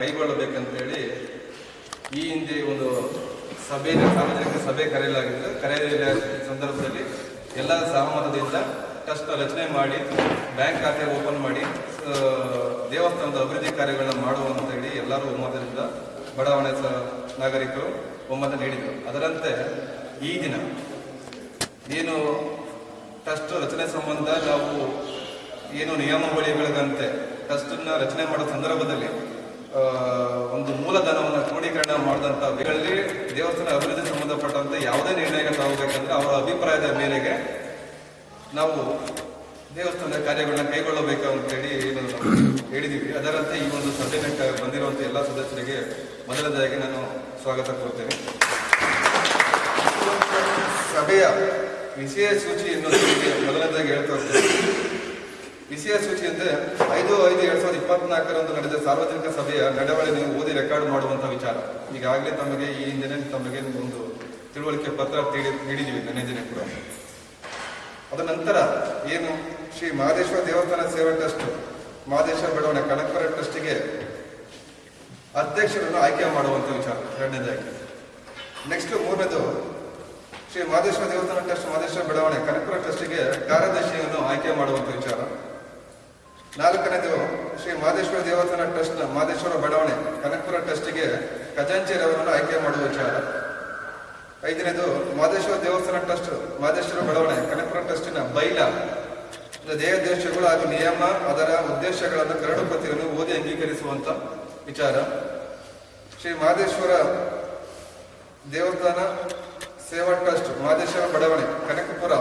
ಕೈಗೊಳ್ಳಬೇಕಂತೇಳಿ ಈ ಹಿಂದೆ ಒಂದು ಸಾರ್ವಜನಿಕ ಸಭೆ ಕರೆಯಲಾಗಿತ್ತು. ಕರೆಯ ಸಂದರ್ಭದಲ್ಲಿ ಎಲ್ಲರ ಸಹಮತದಿಂದ ಟ್ರಸ್ಟ್ ರಚನೆ ಮಾಡಿ ಬ್ಯಾಂಕ್ ಖಾತೆ ಓಪನ್ ಮಾಡಿ ದೇವಸ್ಥಾನದ ಅಭಿವೃದ್ಧಿ ಕಾರ್ಯಗಳನ್ನು ಮಾಡುವಂತೇಳಿ ಎಲ್ಲರೂ ಒಮ್ಮತದಿಂದ ಬಡಾವಣೆ ನಾಗರಿಕರು ಒಮ್ಮತ ನೀಡಿದರು. ಅದರಂತೆ ಈ ದಿನ ಏನು ಟ್ರಸ್ಟ್ ರಚನೆ ಸಂಬಂಧ ನಾವು ಏನು ನಿಯಮಾವಳಿಗಳಿಗಂತೆ ಟ್ರಸ್ಟನ್ನು ರಚನೆ ಮಾಡೋ ಸಂದರ್ಭದಲ್ಲಿ ಒಂದು ಮೂಲಧನವನ್ನು ಕ್ರೋಢೀಕರಣ ಮಾಡಿದಂಥ ವೇಳೆಯಲ್ಲಿ ದೇವಸ್ಥಾನ ಅಭಿವೃದ್ಧಿ ಸಂಬಂಧಪಟ್ಟಂತೆ ಯಾವುದೇ ನಿರ್ಣಯ ತಗೋಬೇಕಂದ್ರೆ ಅವರ ಅಭಿಪ್ರಾಯದ ಮೇರೆಗೆ ನಾವು ದೇವಸ್ಥಾನದ ಕಾರ್ಯಗಳನ್ನ ಕೈಗೊಳ್ಳಬೇಕು ಅಂತೇಳಿ ಹೇಳಿದ್ದೀವಿ. ಅದರಂತೆ ಈ ಒಂದು ಸಭೆಗೆ ಬಂದಿರುವಂಥ ಎಲ್ಲ ಸದಸ್ಯರಿಗೆ ಮೊದಲನೇದಾಗಿ ನಾನು ಸ್ವಾಗತ ಕೋರ್ತೇನೆ. ಸಭೆಯ ವಿಷಯ ಸೂಚಿ ಎನ್ನುವುದಕ್ಕೆ ಮೊದಲನೇದಾಗಿ ಹೇಳ್ತಾ ಹೋಗ್ತೇನೆ. ವಿಷಯ ಸೂಚಿ ಅಂದರೆ 5/5/2024 ನಡೆದ ಸಾರ್ವಜನಿಕ ಸಭೆಯ ನಡವಳಿ ನೀವು ಓದಿ ರೆಕಾರ್ಡ್ ಮಾಡುವಂಥ ವಿಚಾರ. ಈಗಾಗಲೇ ತಮಗೆ ಈ ಹಿಂದೆ ತಮಗೆ ಒಂದು ತಿಳುವಳಿಕೆ ಪತ್ರ ನೀಡಿದ್ದೀವಿ ನೆನ್ನೆ ದಿನ ಕೂಡ. ಅದ ನಂತರ ಏನು ಶ್ರೀ ಮಹದೇಶ್ವರ ದೇವಸ್ಥಾನ ಸೇವಾ ಟ್ರಸ್ಟ್ ಮಹದೇಶ್ವರ ಬಡಾವಣೆ ಕನಕಪುರ ಟ್ರಸ್ಟಿಗೆ ಅಧ್ಯಕ್ಷರನ್ನು ಆಯ್ಕೆ ಮಾಡುವಂಥ ವಿಚಾರ ಎರಡನೇದಾಗಿ. ನೆಕ್ಸ್ಟ್ ಮೂರನೇದು ಶ್ರೀ ಮಹದೇಶ್ವರ ದೇವಸ್ಥಾನ ಟ್ರಸ್ಟ್ ಮಹದೇಶ್ವರ ಬಡಾವಣೆ ಕನಕಪುರ ಟ್ರಸ್ಟಿಗೆ ಕಾರ್ಯದರ್ಶಿಯನ್ನು ಆಯ್ಕೆ ಮಾಡುವಂಥ ವಿಚಾರ. ನಾಲ್ಕನೇದು ಶ್ರೀ ಮಹದೇಶ್ವರ ದೇವಸ್ಥಾನ ಟ್ರಸ್ಟ್ ಮಹದೇಶ್ವರ ಬಡಾವಣೆ ಕನಕಪುರ ಟ್ರಸ್ಟಿಗೆ ಖಜಾಂಚಿಯವರನ್ನು ಆಯ್ಕೆ ಮಾಡುವ ವಿಚಾರ. ಐದನೇದು ಮಹದೇಶ್ವರ ದೇವಸ್ಥಾನ ಟ್ರಸ್ಟ್ ಮಹದೇಶ್ವರ ಬಡಾವಣೆ ಕನಕಪುರ ಟ್ರಸ್ಟಿನ ಬೈಲ ದೇವದೇಶಗಳು ಹಾಗೂ ನಿಯಮ ಅದರ ಉದ್ದೇಶಗಳನ್ನು ಕರಡು ಪ್ರತಿಯನ್ನು ಓದಿ ಅಂಗೀಕರಿಸುವಂತ ವಿಚಾರ. ಶ್ರೀ ಮಹದೇಶ್ವರ ದೇವಸ್ಥಾನ ಸೇವಾ ಟ್ರಸ್ಟ್ ಮಹದೇಶ್ವರ ಬಡಾವಣೆ ಕನಕಪುರ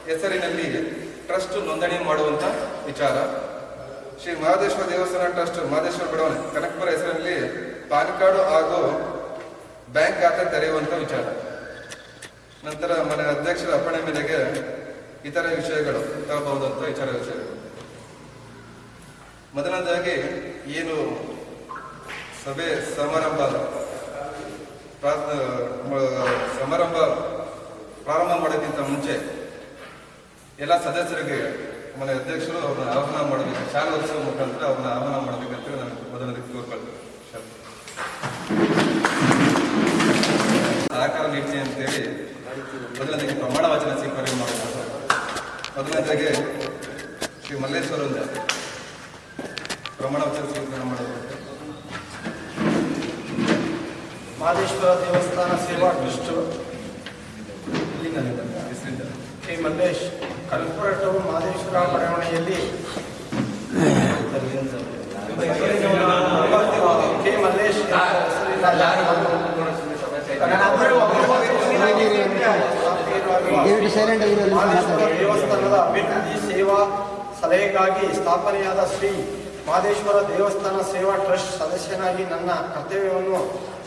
ಹೆಸರಿನಲ್ಲಿ ಟ್ರಸ್ಟ್ ನೋಂದಣಿ ಮಾಡುವಂತ ವಿಚಾರ. ಶ್ರೀ ಮಹದೇಶ್ವರ ದೇವಸ್ಥಾನ ಟ್ರಸ್ಟ್ ಮಹದೇಶ್ವರ ಬಡಾವಣೆ ಕನಕಪುರ ಹೆಸರಿನಲ್ಲಿ ಪಾನ್ ಕಾರ್ಡು ಹಾಗೂ ಬ್ಯಾಂಕ್ ಖಾತೆ ತೆರೆಯುವಂತ ವಿಚಾರ. ನಂತರ ಮನೆ ಅಧ್ಯಕ್ಷರ ಅಪ್ಪಣೆ ಮೇರೆಗೆ ಇತರ ವಿಷಯಗಳು ತರಬಹುದಂತ ವಿಷಯಗಳು. ಮೊದಲನೇದಾಗಿ ಏನು ಸಭೆ ಸಮಾರಂಭ ಪ್ರಾರಂಭ ಮಾಡೋಕ್ಕಿಂತ ಮುಂಚೆ ಎಲ್ಲ ಸದಸ್ಯರಿಗೆ ಮನೆ ಅಧ್ಯಕ್ಷರು ಅವ್ರನ್ನ ಆಹ್ವಾನ ಮಾಡಬೇಕು, ಶಾಲೆ ಉತ್ಸವ ಮುಖಾಂತರ ಅವ್ರನ್ನ ಆಹ್ವಾನ ಮಾಡಬೇಕಂತ ನಾನು ಮೊದಲನೇ ಕೋರ್ಕೊಳ್ತೇನೆ. ಸಹಕಾರ ನೀಡ್ತೀನಿ ಅಂತೇಳಿ ಮೊದಲನೇದಾಗಿ ಪ್ರಮಾಣ ವಚನ ಸ್ವೀಕಾರ ಮಾಡೋದು. ಮೊದಲನೇದಾಗಿ ಶ್ರೀ ಮಲ್ಲೇಶ್ವರಿಂದ ಪ್ರಮಾಣ ವಚನ ಸ್ವೀಕಾರ ಮಾಡೋದು. ಮಹದೇಶ್ವರ ದೇವಸ್ಥಾನ ಸೇವಾ ಟ್ರಸ್ಟ್ ಶ್ರೀ ಮಲ್ಲೇಶ್ ಕನಕಪುರ ಟೌನ್ ಮಹದೇಶ್ವರ ಬಡಾವಣೆಯಲ್ಲಿ ಕೆ ಮಲ್ಲೇಶ್ ದೇವಸ್ಥಾನದ ಅಭಿವೃದ್ಧಿ ಸೇವಾ ಸಲಹೆಗಾಗಿ ಸ್ಥಾಪನೆಯಾದ ಶ್ರೀ ಮಹದೇಶ್ವರ ದೇವಸ್ಥಾನ ಸೇವಾ ಟ್ರಸ್ಟ್ ಸದಸ್ಯನಾಗಿ ನನ್ನ ಕರ್ತವ್ಯವನ್ನು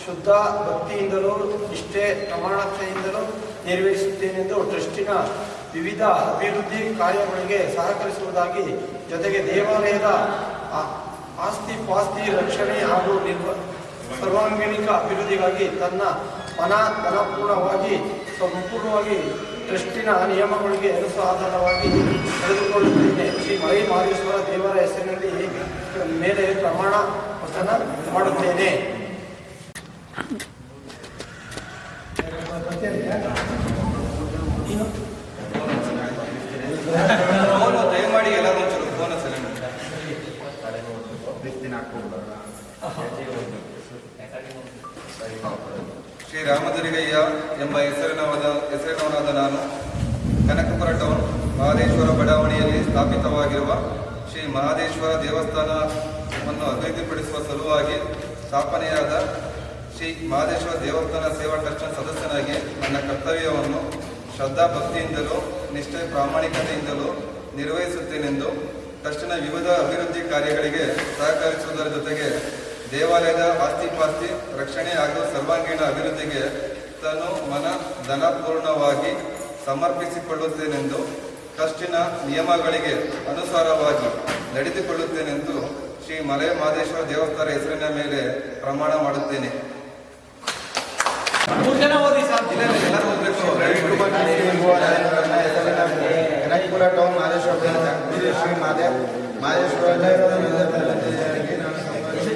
ಶುದ್ಧ ಭಕ್ತಿಯಿಂದಲೂ ನಿಷ್ಠೆ ಪ್ರಾಮಾಣಿಕತೆಯಿಂದಲೂ ನಿರ್ವಹಿಸುತ್ತೇನೆಂದು ಟ್ರಸ್ಟಿನ ವಿವಿಧ ಅಭಿವೃದ್ಧಿ ಕಾರ್ಯಗಳಿಗೆ ಸಹಕರಿಸುವುದಾಗಿ, ಜೊತೆಗೆ ದೇವಾಲಯದ ಆಸ್ತಿ ಪಾಸ್ತಿ ರಕ್ಷಣೆ ಹಾಗೂ ಸರ್ವಾಂಗೀಣ ಅಭಿವೃದ್ಧಿಗಾಗಿ ತನ್ನ ಧನಪೂರ್ಣವಾಗಿ ಸಂಪೂರ್ಣವಾಗಿ ಟ್ರಸ್ಟಿನ ನಿಯಮಗಳಿಗೆ ಅನುಸಾರವಾಗಿ ನಡೆದುಕೊಳ್ಳುತ್ತೇನೆ. ಶ್ರೀ ಮಲೈ ಮಹದೇಶ್ವರ ದೇವರ ಹೆಸರಿನಲ್ಲಿ ಮೇಲೆ ಪ್ರಮಾಣ ವಚನ ಮಾಡುತ್ತೇನೆ. ದಯಮಾಡಿ ಎಲ್ಲರೂ ಫೋನ್ ಶ್ರೀ ರಾಮದುರ್ಗಯ್ಯ ಎಂಬ ಹೆಸರಿನವನಾದ ನಾನು ಕನಕಪುರ ಟೌನ್ ಮಹದೇಶ್ವರ ಬಡಾವಣೆಯಲ್ಲಿ ಸ್ಥಾಪಿತವಾಗಿರುವ ಶ್ರೀ ಮಹದೇಶ್ವರ ದೇವಸ್ಥಾನವನ್ನು ಅಭಿವೃದ್ಧಿಪಡಿಸುವ ಸಲುವಾಗಿ ಸ್ಥಾಪನೆಯಾದ ಶ್ರೀ ಮಹದೇಶ್ವರ ದೇವಸ್ಥಾನ ಸೇವಾ ಟ್ರಸ್ಟ್ನ ಸದಸ್ಯನಾಗಿ ನನ್ನ ಕರ್ತವ್ಯವನ್ನು ಶ್ರದ್ಧಾ ಭಕ್ತಿಯಿಂದಲೂ ನಿಷ್ಠೆ ಪ್ರಾಮಾಣಿಕತೆಯಿಂದಲೂ ನಿರ್ವಹಿಸುತ್ತೇನೆಂದು ಟ್ರಸ್ಟಿನ ವಿವಿಧ ಅಭಿವೃದ್ಧಿ ಕಾರ್ಯಗಳಿಗೆ ಸಹಕರಿಸುವುದರ ಜೊತೆಗೆ ದೇವಾಲಯದ ಆಸ್ತಿಪಾಸ್ತಿ ರಕ್ಷಣೆ ಹಾಗೂ ಸರ್ವಾಂಗೀಣ ಅಭಿವೃದ್ಧಿಗೆ ಧನಪೂರ್ಣವಾಗಿ ಸಮರ್ಪಿಸಿಕೊಳ್ಳುತ್ತೇನೆಂದು ಟ್ರಸ್ಟಿನ ನಿಯಮಗಳಿಗೆ ಅನುಸಾರವಾಗಿ ನಡೆದುಕೊಳ್ಳುತ್ತೇನೆಂದು ಶ್ರೀ ಮಲೆ ಮಹದೇಶ್ವರ ದೇವಸ್ಥಾನ ಹೆಸರಿನ ಮೇಲೆ ಪ್ರಮಾಣ ಮಾಡುತ್ತೇನೆ. ಕನಕಪುರ ಟೌನ್ ಮಹದೇಶ್ವರ ಶ್ರೀ ಮಹದೇಶ್ವರ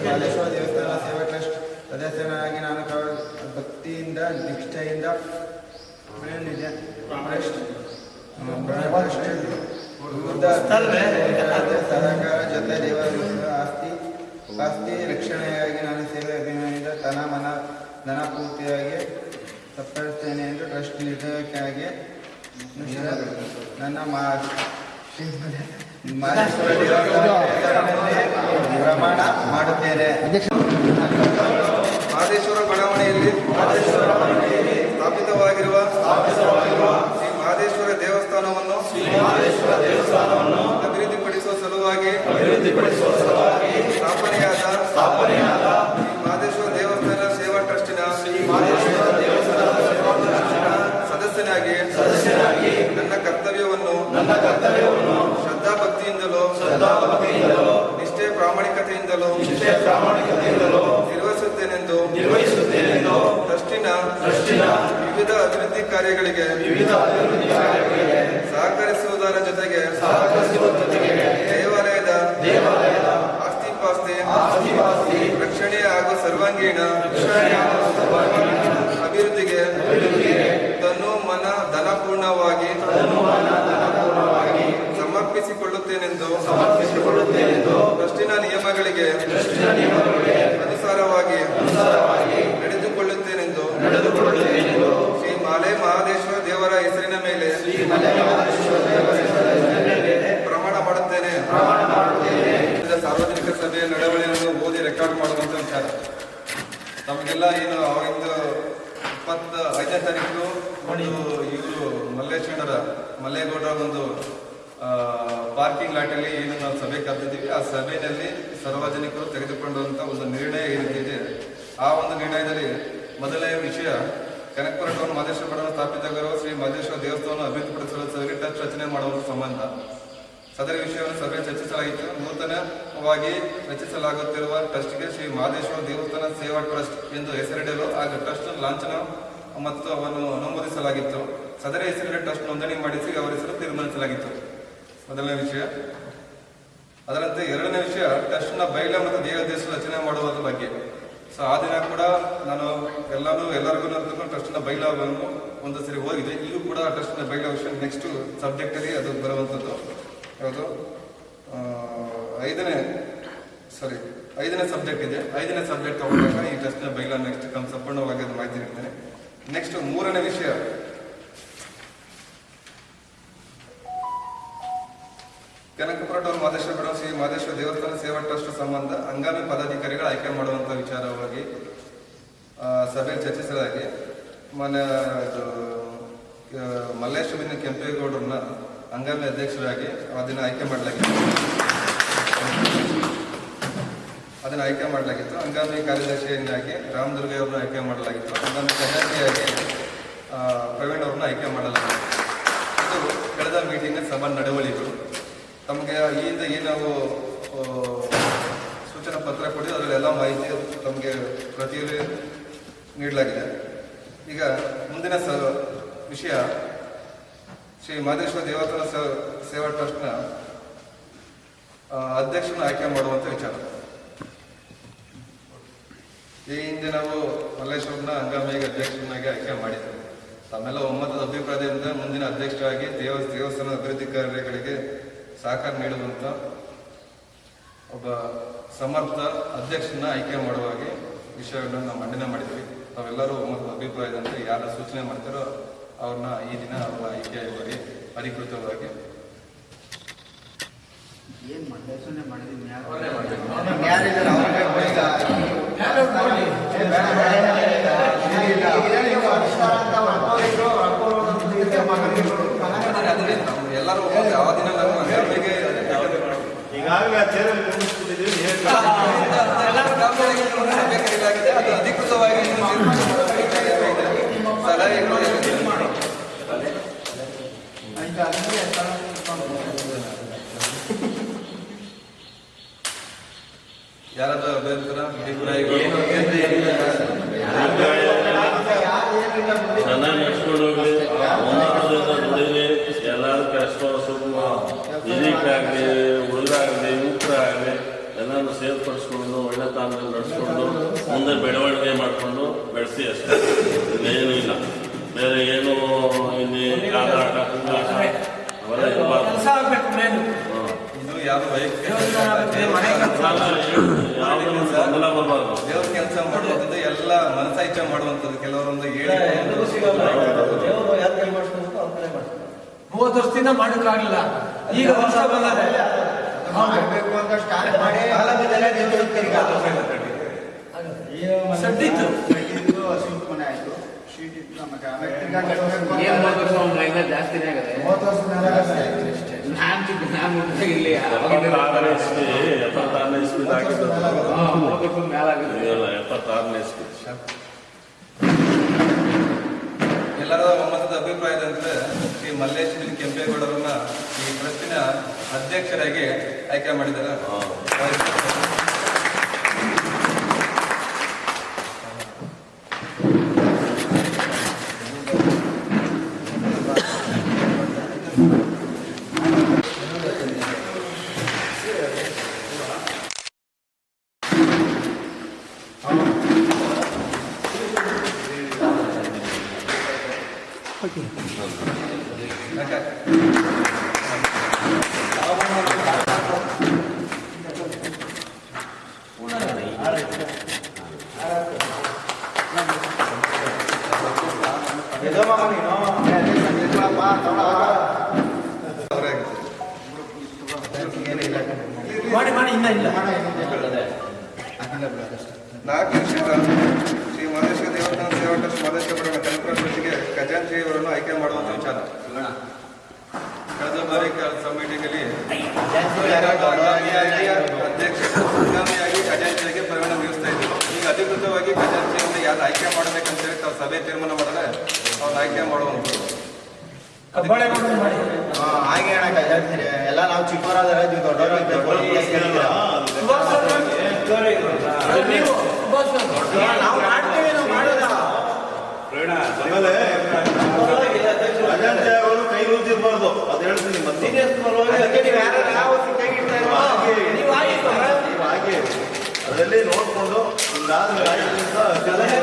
ಮಹದೇಶ್ವರ ದೇವಸ್ಥಾನ ಸದಸ್ಯನಾಗಿ ನಾನು ಭಕ್ತಿಯಿಂದ ನಿಷ್ಠೆಯಿಂದ ಸಹಕಾರ ಜೊತೆ ದೇವರ ಆಸ್ತಿ ರಕ್ಷಣೆಯಾಗಿ ನಾನು ಸೇವೆ ಅಭಿಮಾನಿಯಿಂದ ಧನ ಪೂರ್ತಿಯಾಗಿ ಸಪ್ಪಳಿಸ್ತೇನೆ ಎಂದು ಟ್ರಸ್ಟ್ ನಿರ್ಧಾರಕ್ಕಾಗಿ ನನ್ನ ಮಾದೇಶ್ವರ ಪ್ರಮಾಣ ಮಾಡುತ್ತೇನೆ. ಮಾದೇಶ್ವರ ಬಡಾವಣೆಯಲ್ಲಿ ಸ್ಥಾಪಿತವಾಗಿರುವ ಶ್ರೀ ಮಹದೇಶ್ವರ ದೇವಸ್ಥಾನವನ್ನು ಅಭಿವೃದ್ಧಿಪಡಿಸುವ ಸಲುವಾಗಿ ಸ್ಥಾಪನೆಯಾದ ಶ್ರೀ ಮಹದೇಶ್ವರ ದೇವಸ್ಥಾನ ಸೇವಾ ಟ್ರಸ್ಟಿನ ಸದಸ್ಯನಾಗಿ ನನ್ನ ಕರ್ತವ್ಯವನ್ನು ಶ್ರದ್ಧಾಭಕ್ತಿಯಿಂದಲೂ ನಿಷ್ಠೆ ಪ್ರಾಮಾಣಿಕತೆಯಿಂದಲೂ ನಿರ್ವಹಿಸುತ್ತೇನೆಂದು ಟ್ರಸ್ಟಿನ ವಿವಿಧ ಅಭಿವೃದ್ಧಿ ಕಾರ್ಯಗಳಿಗೆ ಸಹಕರಿಸುವುದರ ಜೊತೆಗೆ ದೇವಾಲಯದ ಆಸ್ತಿ ರಕ್ಷಣೆ ಹಾಗೂ ಸರ್ವಾಂಗೀಣ ಅಭಿವೃದ್ಧಿಗೆ ತನು ಮನ ಧನಪೂರ್ಣವಾಗಿ ಸಮರ್ಪಿಸಿಕೊಳ್ಳುತ್ತೇನೆಂದು ಟ್ರಸ್ಟಿನ ನಿಯಮಗಳಿಗೆ ಅನುಸಾರವಾಗಿ ನಡೆದುಕೊಳ್ಳುತ್ತೇನೆಂದು ಶ್ರೀ ಮಾಲೆ ಮಹದೇಶ್ವರ ದೇವರ ಹೆಸರಿನ ಮೇಲೆ ಪ್ರಮಾಣ ಮಾಡುತ್ತೇನೆ. ಸಾರ್ವಜನಿಕ ಸಭೆಯ ನಡವಳಿಕೆಯನ್ನು ಓದಿ ರೆಕಾರ್ಡ್ ಮಾಡುವಂತ ವಿಚಾರ. ನಮಗೆಲ್ಲ ಏನು ಅವರಿಂದ 25ನೇ ತಾರೀಕು ಇವರು ಮಲ್ಲೇಗೌಡರ ಒಂದು ಪಾರ್ಕಿಂಗ್ ಲಾಟಲ್ಲಿ ಏನು ನಾವು ಸಭೆ ಕರೆದಿದ್ದೀವಿ, ಆ ಸಭೆಯಲ್ಲಿ ಸಾರ್ವಜನಿಕರು ತೆಗೆದುಕೊಂಡಂತ ಒಂದು ನಿರ್ಣಯ ಏನಿದೆ, ಆ ಒಂದು ನಿರ್ಣಯದಲ್ಲಿ ಮೊದಲನೇ ವಿಷಯ ಕನಕಪುರ ಟೌನ್ ಮಹದೇಶ್ವರ ಬಡಾವಣೆ ಸ್ಥಾಪಿತವಾಗಿರುವ ಶ್ರೀ ಮಹದೇಶ್ವರ ದೇವಸ್ಥಾನವನ್ನು ಅಭಿವೃದ್ಧಿಪಡಿಸಲು ಟ್ರಸ್ಟ್ ರಚನೆ ಮಾಡುವ ಸಂಬಂಧ ಸದರಿ ವಿಷಯವನ್ನು ಸಭೆ ಚರ್ಚಿಸಲಾಗಿತ್ತು. ನೂತನವಾಗಿ ರಚಿಸಲಾಗುತ್ತಿರುವ ಟ್ರಸ್ಟ್ಗೆ ಶ್ರೀ ಮಹದೇಶ್ವರ ದೇವಸ್ಥಾನ ಸೇವಾ ಟ್ರಸ್ಟ್ ಎಂದು ಹೆಸರಿಡಲು ಹಾಗೂ ಟ್ರಸ್ಟ್ ಲಾಂಛನ ಮತ್ತು ಅವನ್ನು ಅನುಮೋದಿಸಲಾಗಿತ್ತು. ಸದರಿ ಹೆಸರಿನ ಟ್ರಸ್ಟ್ ನೋಂದಣಿ ಮಾಡಿಸಿ ಅವರ ಹೆಸರು ತೀರ್ಮಾನಿಸಲಾಗಿತ್ತು. ಮೊದಲನೇ ವಿಷಯ. ಅದರಂತೆ ಎರಡನೇ ವಿಷಯ ಟ್ರಸ್ಟ್ನ ಬೈಲ ಮತ್ತು ದೇವಾದೇಶ ರಚನೆ ಮಾಡುವುದರ ಬಗ್ಗೆ. ಸೊ ಆ ದಿನ ಕೂಡ ನಾನು ಎಲ್ಲರಿಗೂ ಟ್ರಸ್ಟ್ನ ಬೈಲವನ್ನು ಒಂದು ಸರಿ ಹೋಗಿದೆ. ಈಗೂ ಕೂಡ ಟ್ರಸ್ಟ್ನ ಬೈಲ ವಿಷಯ ನೆಕ್ಸ್ಟ್ ಸಬ್ಜೆಕ್ಟ್ ಅಲ್ಲಿ ಅದು ಬರುವಂಥದ್ದು. ಯಾವುದು ಐದನೇ ಸಬ್ಜೆಕ್ಟ್ ಇದೆ. 5ನೇ ಸಬ್ಜೆಕ್ಟ್ ತಗೊಂಡಾಗ ಈ ಟ್ರಸ್ಟ್ನ ಬೈಲ ನೆಕ್ಸ್ಟ್ ಸಂಪೂರ್ಣವಾಗಿ ಅದು ಮಾಹಿತಿ ನೀಡ್ತೇನೆ. ನೆಕ್ಸ್ಟ್ 3ನೇ ವಿಷಯ ಕನಕಪುರ ಟೌನ್ ಮಹದೇಶ್ವರ ಬಡಾವಣೆ ಶ್ರೀ ಮಹದೇಶ್ವರ ದೇವಸ್ಥಾನ ಸೇವಾ ಟ್ರಸ್ಟ್ ಸಂಬಂಧ ಹಂಗಾಮಿ ಪದಾಧಿಕಾರಿಗಳ ಆಯ್ಕೆ ಮಾಡುವಂತ ವಿಚಾರವಾಗಿ ಸಭೆಯಲ್ಲಿ ಚರ್ಚಿಸಲಾಗಿ ಮಲ್ಲೇಶ್ವರ ಕೆಂಪೇಗೌಡರನ್ನ ಹಂಗಾಮಿ ಅಧ್ಯಕ್ಷರಾಗಿ ಅದನ್ನು ಆಯ್ಕೆ ಮಾಡಲಾಗಿತ್ತು. ಹಂಗಾಮಿ ಕಾರ್ಯದರ್ಶಿಯನ್ನಾಗಿ ರಾಮದುರ್ಗ ಅವರನ್ನ ಆಯ್ಕೆ ಮಾಡಲಾಗಿತ್ತು. ಹಂಗಾಮಿ ಖಜಾಂಚಿಯಾಗಿ ಪ್ರವೀಣ್ ಅವ್ರನ್ನ ಆಯ್ಕೆ ಮಾಡಲಾಗಿತ್ತು. ಇದು ಕಳೆದ ಮೀಟಿಂಗ್ ಸಭಾ ನಡವಳಿಕೆಗಳು. ತಮಗೆ ಈ ಹಿಂದೆ ನಾವು ಸೂಚನಾ ಪತ್ರ ಕೊಡಿ, ಅದರಲ್ಲೆಲ್ಲ ಮಾಹಿತಿ ತಮಗೆ ಪ್ರತಿಯಲ್ಲಿ ನೀಡಲಾಗಿದೆ. ಈಗ ಮುಂದಿನ ವಿಷಯ ಶ್ರೀ ಮಹದೇಶ್ವರ ದೇವಸ್ಥಾನ ಸೇವಾ ಟ್ರಸ್ಟ್ನ ಅಧ್ಯಕ್ಷನ ಆಯ್ಕೆ ಮಾಡುವಂತ ವಿಚಾರ. ಈ ಹಿಂದೆ ನಾವು ಮಲ್ಲೇಶ್ವರನ ಹಂಗಾಮಿಯಾಗಿ ಅಧ್ಯಕ್ಷನಾಗಿ ಆಯ್ಕೆ ಮಾಡಿದ್ದೇವೆ. ತಮ್ಮೆಲ್ಲ ಒಮ್ಮತದ ಅಭಿಪ್ರಾಯದಿಂದ ಮುಂದಿನ ಅಧ್ಯಕ್ಷರಾಗಿ ದೇವಸ್ಥಾನ ಅಭಿವೃದ್ಧಿ ಕಾರ್ಯಗಳಿಗೆ ಸಹಕಾರ ನೀಡುವಂತ ಒಬ್ಬ ಸಮರ್ಥ ಅಧ್ಯಕ್ಷನ ಆಯ್ಕೆ ಮಾಡುವಾಗಿ ವಿಷಯಗಳನ್ನು ನಾವು ಮಂಡನೆ ಮಾಡಿದ್ವಿ. ತಾವೆಲ್ಲರೂ ಒಮ್ಮತದ ಅಭಿಪ್ರಾಯದಂತೆ ಯಾರ ಸೂಚನೆ ಮಾಡ್ತಾರೋ ಅವ್ರನ್ನ ಈ ದಿನ ಅವರ ಆಯ್ಕೆಯಾಗಿ ಅಧಿಕೃತವಾಗಿ ಎಲ್ಲರೂ ಆ ದಿನ ನಾನು ಅದು ಅಧಿಕೃತವಾಗಿ ಸಲಹೆಗಳು ಯಾರಾದ್ರೂ ಅಭಿಪ್ರಾಯಗಳು ಚೆನ್ನಾಗಿ ನಡ್ಸ್ಕೊಂಡು ಹೋಗ್ಲಿ, ಎಲ್ಲರೂ ಕಷ್ಟ ಹಿರಿಯರಾಗಲಿ ಹುಡುಗರಾಗಲಿ ಯುವಕರಾಗಲಿ ಎಲ್ಲರೂ ಸೇರ್ಪಡಿಸ್ಕೊಂಡು ಒಳ್ಳೆ ತಾಂದಲ್ಲಿ ನಡೆಸ್ಕೊಂಡು ಮುಂದೆ ಬೆಳವಣಿಗೆ ಮಾಡಿಕೊಂಡು ಬೆಳೆಸಿ ಅಷ್ಟೇ, ಇನ್ನೇನು ಇಲ್ಲ. ಬೇರೆ ಏನು ಇಲ್ಲಿ ಕಾದಾಟ ಕೂಗಾಟ ಅವೆಲ್ಲ ಇರಬಾರ್ದು. ಕೆಲಸ ಆಗ್ಬೇಕು ಮೇನು. ಇದು ಯಾವುದು ವೈಯಕ್ತಿಕ ಯಾವುದನ್ನು ಗೊಂದಲ ಬರಬಾರ್ದು. ದೇವ್ರ ಕೆಲಸ ಮಾಡುವಂಥದ್ದು ಎಲ್ಲ ಮನಸ ಇಚ್ಛೆ ಮಾಡುವಂಥದ್ದು. ಕೆಲವರೊಂದು ಹೇಳಿ 30 ವರ್ಷದಿಂದ ಮಾಡೋಕ್ಕಾಗಲಿಲ್ಲ, ಈಗ ವರ್ಷ ಬಂದರೆ ಮಾಡಬೇಕು ಅಂತ ಸ್ಟಾರ್ಟ್ ಮಾಡಿ ಸಡ್ಡಿತ್ತು. ಶೀಟ್ ಮನೆ ಆಯ್ತು, ಶೀಟ್ ಇತ್ತು ನಮಗೆ. ಜಾಸ್ತಿನೇ ಆಗದೆ. 30 ವರ್ಷ ಮೇಲೆ ಜಾಸ್ತಿ ಆಯ್ತು. ಇಲ್ಲಿ 76ನೇ ಇಸ್ವಿ ಹಾಕಿದ್ದಲ್ಲ, 76ನೇ ಇಸ್ವಿ. ಎಲ್ಲರ ಒಮ್ಮತದ ಅಭಿಪ್ರಾಯದಂತೆ ಶ್ರೀ ಮಲ್ಲೇಶ್ ಕೆಂಪೇಗೌಡರನ್ನ ಈ ಟ್ರಸ್ಟಿನ ಅಧ್ಯಕ್ಷರಾಗಿ ಆಯ್ಕೆ ಮಾಡಿದ್ದಾರೆ. ಮಾಡಿ ಮಾಡಿ ಇನ್ನ ಇಲ್ಲ. 4ನೇ ಕ್ಷೇತ್ರ ಶ್ರೀ ಮಹದೇಶ್ವರ ದೇವಸ್ಥಾನ ಸೇವಾ ಟ್ರಸ್ಟ್ ಮಹದೇಶ್ವರ ಕನಕಪುರಕ್ಕೆ ಖಜಾಂಚಿಯವರನ್ನು ಆಯ್ಕೆ ಮಾಡುವಂತ ವಿಚಾರ. ಕಳೆದ ಬಾರಿ ಸಮಿತಿಯಲ್ಲಿ ಅಧ್ಯಕ್ಷರಾಗಿ ಖಜಾಂಚಿಯಾಗಿ ಪರಿಣಾಮಿಸ್ತಾ ಇದ್ರು. ಈಗ ಅಧಿಕೃತವಾಗಿ ಖಜಾಂಚಿಯನ್ನು ಯಾರು ಆಯ್ಕೆ ಮಾಡಬೇಕಂತೇಳಿ ತಾವು ಸಭೆ ತೀರ್ಮಾನ ಮಾಡಿದ್ರೆ ಅವ್ರನ್ನ ಆಯ್ಕೆ ಮಾಡುವಂಥದ್ದು. ಕಬ್ಬಾಳೆ ಮಾಡಿ ಹಾಗೆ ಅಣ್ಣ ಹೇಳ್ತೀರಿ ಎಲ್ಲ ನಾವು ಚಿಕ್ಕವರಾದ್ರೆ ದೊಡ್ಡವರು ನಾವು ಮಾಡ್ತೀವಿ, ನಾವು ಮಾಡೋದ ಆಮೇಲೆ ಅವರು ಕೈ ರೂತಿರ್ಬಾರ್ದು, ಅದು ಹೇಳ್ತೀನಿ ಮತ್ತೆ. ಹಾಗೆ ಅದರಲ್ಲಿ ನೋಡ್ಕೊಂಡು ಹಿಂಗಾದ್ಮೇಲೆ ಸಲಹೆ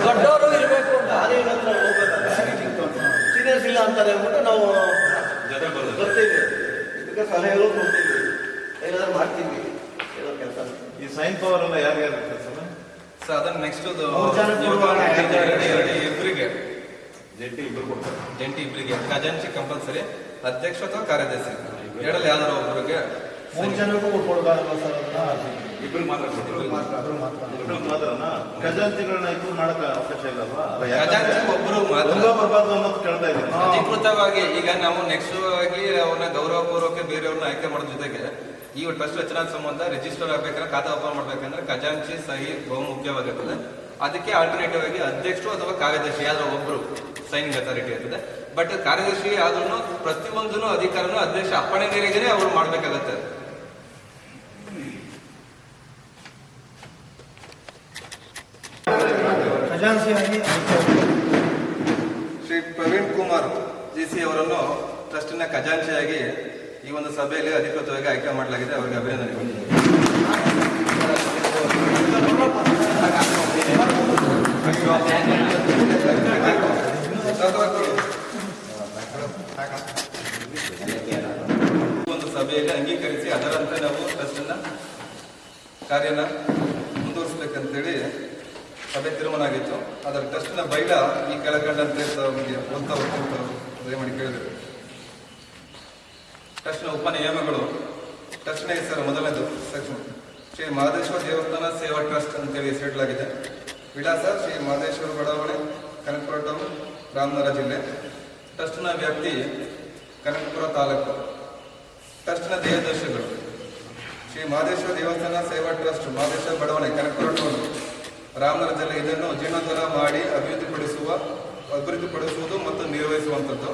ದೊಡ್ಡವರು ಇರಬೇಕು ಅಂತ ಸೀನಿಯರ್ಸ್ ಇಲ್ಲ ಅಂತಾರೆ ಅಂದ್ಬಿಟ್ಟು ನಾವು ಬರ್ತೀವಿ, ಇದಕ್ಕೆ ಸಲಹೆಗಳು ಕೊಡ್ತೀವಿ, ಏನಾದ್ರು ಮಾಡ್ತೀವಿ ಕೆಲಸ. ಈ ಸೈನ್ ಪವರ್ ಎಲ್ಲ ಯಾರ್ಯಾರು ಇರ್ತದೆ ಸರ್? ಸೊ ಅದನ್ನ ನೆಕ್ಸ್ಟ್ ಇಬ್ಬರಿಗೆ ಜಂಟಿ ಇಬ್ಬರಿಗೆ ಖಜಾಂಚಿ ಕಂಪಲ್ಸರಿ, ಅಧ್ಯಕ್ಷ ಅಥವಾ ಕಾರ್ಯದರ್ಶಿ ಎರಡಲ್ಲಿ ಯಾವ್ದಾರ ಒಬ್ಬರಿಗೆ 3 ಜನಕ್ಕೂ ಕೊಡ್ಬಾರ್ದು ಸರ್. ಇಬ್ರು ಮಾತ್ರನಾ? ಖಜಾಂಚಿಗಳನ್ನ ಇಬ್ರು ಮಾಡಕ್ ಅವಕಾಶ ಇಲ್ಲವಾ? ಖಜಾಂಚಿ ಒಬ್ರು ಮಾತ್ರ ಬರ್ಬಾರ್ದು ಅನ್ನೋದು ಕೇಳ್ತಾ ಇದ್ದೀನಿ. ಅಧಿಕೃತವಾಗಿ ಈಗ ನಾವು ನೆಕ್ಸ್ಟ್ ಆಗಿ ಅವ್ರನ್ನ ಗೌರವಪೂರ್ವಕ ಬೇರೆಯವ್ರನ್ನ ಆಯ್ಕೆ ಮಾಡೋದ್ರ ಜೊತೆಗೆ ಈ ಟ್ರಸ್ಟ್ ರಚನಾ ಸಂಬಂಧ ರಿಜಿಸ್ಟರ್ ಆಗ್ಬೇಕಾದ್ರೆ ಖಾತಾ ಓಪನ್ ಮಾಡ್ಬೇಕಂದ್ರೆ ಖಜಾಂಚಿ ಸಹಿ ಬಹು ಮುಖ್ಯವಾಗಿರ್ತದೆ. ಅದಕ್ಕೆ ಆಲ್ಟರ್ನೇಟಿವ್ ಆಗಿ ಅಧ್ಯಕ್ಷರು ಅಥವಾ ಕಾರ್ಯದರ್ಶಿ ಯಾವ್ದೋ ಒಬ್ರು ಸೈನಿಂಗ್ ಅಥಾರಿಟಿ ಇರ್ತದೆ. ಬಟ್ ಕಾರ್ಯದರ್ಶಿ ಆದ್ರೂ ಪ್ರತಿಯೊಂದೂ ಅಧಿಕಾರನೂ ಅಧ್ಯಕ್ಷ ಅಪ್ಪಣೆ ಮೇರೆಗೆ ಅವ್ರು ಮಾಡ್ಬೇಕಾಗತ್ತೆ. ಖಜಾಂಚಿಯಾಗಿ ಶ್ರೀ ಪ್ರವೀಣ್ ಕುಮಾರ್ ಜಿಸಿ ಅವರನ್ನು ಟ್ರಸ್ಟಿನ ಖಜಾಂಚಿಯಾಗಿ ಈ ಒಂದು ಸಭೆಯಲ್ಲಿ ಅಧಿಕೃತವಾಗಿ ಆಯ್ಕೆ ಮಾಡಲಾಗಿದೆ. ಅವರಿಗೆ ಅಭಿನಂದನೆಗಳು. ಒಂದು ಸಭೆಯಲ್ಲಿ ಅಂಗೀಕರಿಸಿ ಅದರಂತೆ ನಾವು ಟ್ರಸ್ಟಿನ ಕಾರ್ಯನ ಮುಂದುವರಿಸಬೇಕಂತೇಳಿ ಸಭೆ ತೀರ್ಮಾನ ಆಗಿತ್ತು. ಅದರ ಟ್ರಸ್ಟಿನ ಬೈಲ ಈ ಕೆಳಕಂಡಂತೆ ದಯಮಾಡಿ ಕೇಳಿದರು. ಟ್ರಸ್ಟ್ನ ಉಪ ನಿಯಮಗಳು, ಟ್ರಸ್ಟ್ನ ಹೆಸರು ಮೊದಲನೇದು ಸೆಕ್ಷನ್ ಶ್ರೀ ಮಹದೇಶ್ವರ ದೇವಸ್ಥಾನ ಸೇವಾ ಟ್ರಸ್ಟ್ ಅಂತೇಳಿ ಹೆಸರಿಡಲಾಗಿದೆ. ವಿಳಾಸ ಶ್ರೀ ಮಹದೇಶ್ವರ ಬಡಾವಣೆ, ಕನಕಪುರ ಟೌನ್, ರಾಮನಗರ ಜಿಲ್ಲೆ. ಟ್ರಸ್ಟ್ನ ವ್ಯಾಪ್ತಿ ಕನಕಪುರ ತಾಲೂಕು. ಟ್ರಸ್ಟ್ನ ದೇವದರ್ಶಿಗಳು ಶ್ರೀ ಮಹದೇಶ್ವರ ದೇವಸ್ಥಾನ ಸೇವಾ ಟ್ರಸ್ಟ್, ಮಹದೇಶ್ವರ ಬಡಾವಣೆ, ಕನಕಪುರ ಟೌನ್, ರಾಮನಗರ ಜಿಲ್ಲೆ. ಇದನ್ನು ಜೀರ್ಣೋದ್ಧಾರ ಮಾಡಿ ಅಭಿವೃದ್ಧಿಪಡಿಸುವುದು ಮತ್ತು ನಿರ್ವಹಿಸುವಂಥದ್ದು.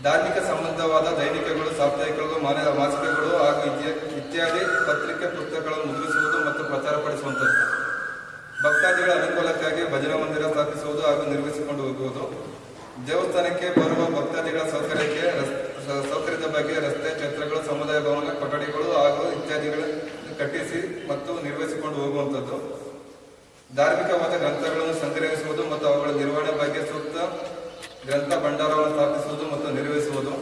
ಧಾರ್ಮಿಕ ಸಂಬಂಧವಾದ ದೈನಿಕಗಳು, ಸಾಪ್ತಾಹಿಕಗಳು, ಮಾಸಿಕಗಳು ಹಾಗೂ ಇತ್ಯಾದಿ ಪತ್ರಿಕೆ ಪುಸ್ತಕಗಳನ್ನು ಮುದ್ರಿಸುವುದು ಮತ್ತು ಪ್ರಚಾರಪಡಿಸುವಂಥದ್ದು. ಭಕ್ತಾದಿಗಳ ಅನುಕೂಲಕ್ಕಾಗಿ ಭಜನಾ ಮಂದಿರ ಸ್ಥಾಪಿಸುವುದು ಹಾಗೂ ನಿರ್ವಹಿಸಿಕೊಂಡು ಹೋಗುವುದು. ದೇವಸ್ಥಾನಕ್ಕೆ ಬರುವ ಭಕ್ತಾದಿಗಳ ಸೌಕರ್ಯಕ್ಕೆ ಬಗ್ಗೆ ರಸ್ತೆ, ಛತ್ರಗಳು, ಸಮುದಾಯ ಭವನ, ಕೊಠಡಿಗಳು ಹಾಗೂ ಇತ್ಯಾದಿಗಳನ್ನು ಕಟ್ಟಿಸಿ ಮತ್ತು ನಿರ್ವಹಿಸಿಕೊಂಡು ಹೋಗುವಂಥದ್ದು. ಧಾರ್ಮಿಕವಾದ ಗ್ರಂಥಗಳನ್ನು ಸಂಗ್ರಹಿಸುವುದು ಮತ್ತು ಅವುಗಳ ನಿರ್ವಹಣೆ ಬಗ್ಗೆ ಸೂಕ್ತ ಗ್ರಂಥ ಭಂಡಾರವನ್ನು ಸ್ಥಾಪಿಸುವುದು ಮತ್ತು ನಿರ್ವಹಿಸುವುದು.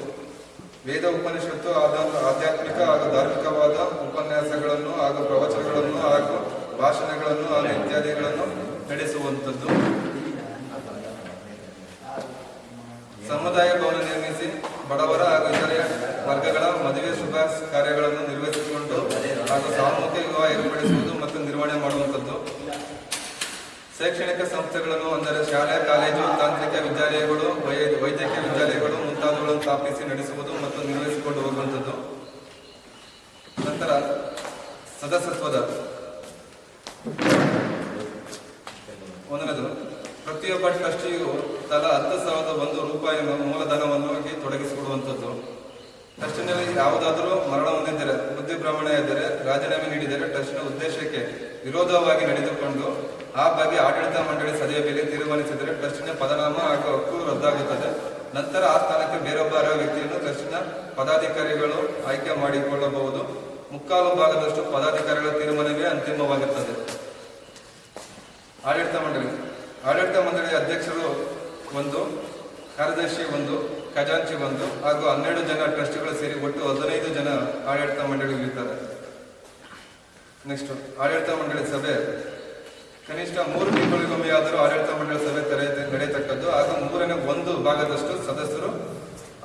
ವೇದ, ಉಪನಿಷತ್ತು, ಆಧ್ಯಾತ್ಮಿಕ ಹಾಗೂ ಧಾರ್ಮಿಕವಾದ ಉಪನ್ಯಾಸಗಳನ್ನು ಹಾಗೂ ಪ್ರವಚನಗಳನ್ನು ಹಾಗೂ ಭಾಷಣಗಳನ್ನು ಹಾಗೂ ಇತ್ಯಾದಿಗಳನ್ನು ನಡೆಸುವಂಥದ್ದು. ಸಮುದಾಯ ಭವನ ನಿರ್ಮಿಸಿ ಬಡವರ ಹಾಗೂ ಇತರೆ ವರ್ಗಗಳ ಮದುವೆ ಶುಭ ಕಾರ್ಯಗಳನ್ನು ನಿರ್ವಹಿಸಿಕೊಂಡು ಹಾಗೂ ಸಾಮೂಹಿಕ ವಿವಾಹ ಏರ್ಪಡಿಸುವುದು ಮತ್ತು ನಿರ್ವಹಣೆ ಮಾಡುವಂಥದ್ದು. ಶೈಕ್ಷಣಿಕ ಸಂಸ್ಥೆಗಳನ್ನು ಅಂದರೆ ಶಾಲೆ, ಕಾಲೇಜು, ತಾಂತ್ರಿಕ ವಿದ್ಯಾಲಯಗಳು, ವೈದ್ಯಕೀಯ ವಿದ್ಯಾಲಯಗಳು ಮುಂತಾದವುಗಳನ್ನು ಸ್ಥಾಪಿಸಿ ನಡೆಸುವುದು ಮತ್ತು ನಿರ್ವಹಿಸಿಕೊಂಡು ಹೋಗುವಂಥದ್ದು. ನಂತರ ಸದಸ್ಯತ್ವದ ಒಂದನೇದು, ಪ್ರತಿಯೊಬ್ಬ ಟ್ರಸ್ಟಿಗೂ ತಲಾ 10,001 ರೂಪಾಯಿಯನ್ನು ಮೂಲಧನವನ್ನು ತೊಡಗಿಸಿಕೊಡುವಂಥದ್ದು. ಟ್ರಸ್ಟಿನಲ್ಲಿ ಯಾವುದಾದರೂ ಮರಣ ಹೊಂದಿದ್ದರೆ, ಬುದ್ಧಿಭ್ರಮಣೆ ಇದ್ದರೆ, ರಾಜೀನಾಮೆ ನೀಡಿದರೆ ಟ್ರಸ್ಟಿನ ಉದ್ದೇಶಕ್ಕೆ ವಿರೋಧವಾಗಿ ನಡೆದುಕೊಂಡು ಆ ಬಗ್ಗೆ ಆಡಳಿತ ಮಂಡಳಿ ಸಭೆಯ ಮೇಲೆ ತೀರ್ಮಾನಿಸಿದರೆ ಟ್ರಸ್ಟಿನ ಪದನಾಮ ಹಾಗೂ ಹಕ್ಕು ರದ್ದಾಗುತ್ತದೆ. ನಂತರ ಆ ಸ್ಥಾನಕ್ಕೆ ಬೇರೊಬ್ಬ ಅರ್ಹ ವ್ಯಕ್ತಿಯನ್ನು ಟ್ರಸ್ಟಿನ ಪದಾಧಿಕಾರಿಗಳು ಆಯ್ಕೆ ಮಾಡಿಕೊಳ್ಳಬಹುದು. ಮುಕ್ಕಾಲು ಭಾಗದಷ್ಟು ಪದಾಧಿಕಾರಿಗಳ ತೀರ್ಮಾನವೇ ಅಂತಿಮವಾಗಿರುತ್ತದೆ. ಆಡಳಿತ ಮಂಡಳಿಯ ಅಧ್ಯಕ್ಷರು 1, ಕಾರ್ಯದರ್ಶಿ 1, ಖಜಾಂಚಿ 1 ಹಾಗೂ 12 ಜನ ಟ್ರಸ್ಟಿಗಳು ಸೇರಿ ಒಟ್ಟು 15 ಜನ ಆಡಳಿತ ಮಂಡಳಿಗಳಿದ್ದಾರೆ. ನೆಕ್ಸ್ಟ್, ಆಡಳಿತ ಮಂಡಳಿ ಸಭೆ ಕನಿಷ್ಠ 3 ತಿಂಗಳಿಗೊಮ್ಮೆಯಾದರೂ ಆಡಳಿತ ಮಂಡಳಿ ಸಭೆ ನಡೆಯತಕ್ಕದ್ದು ಹಾಗೂ 1/3 ಭಾಗದಷ್ಟು ಸದಸ್ಯರು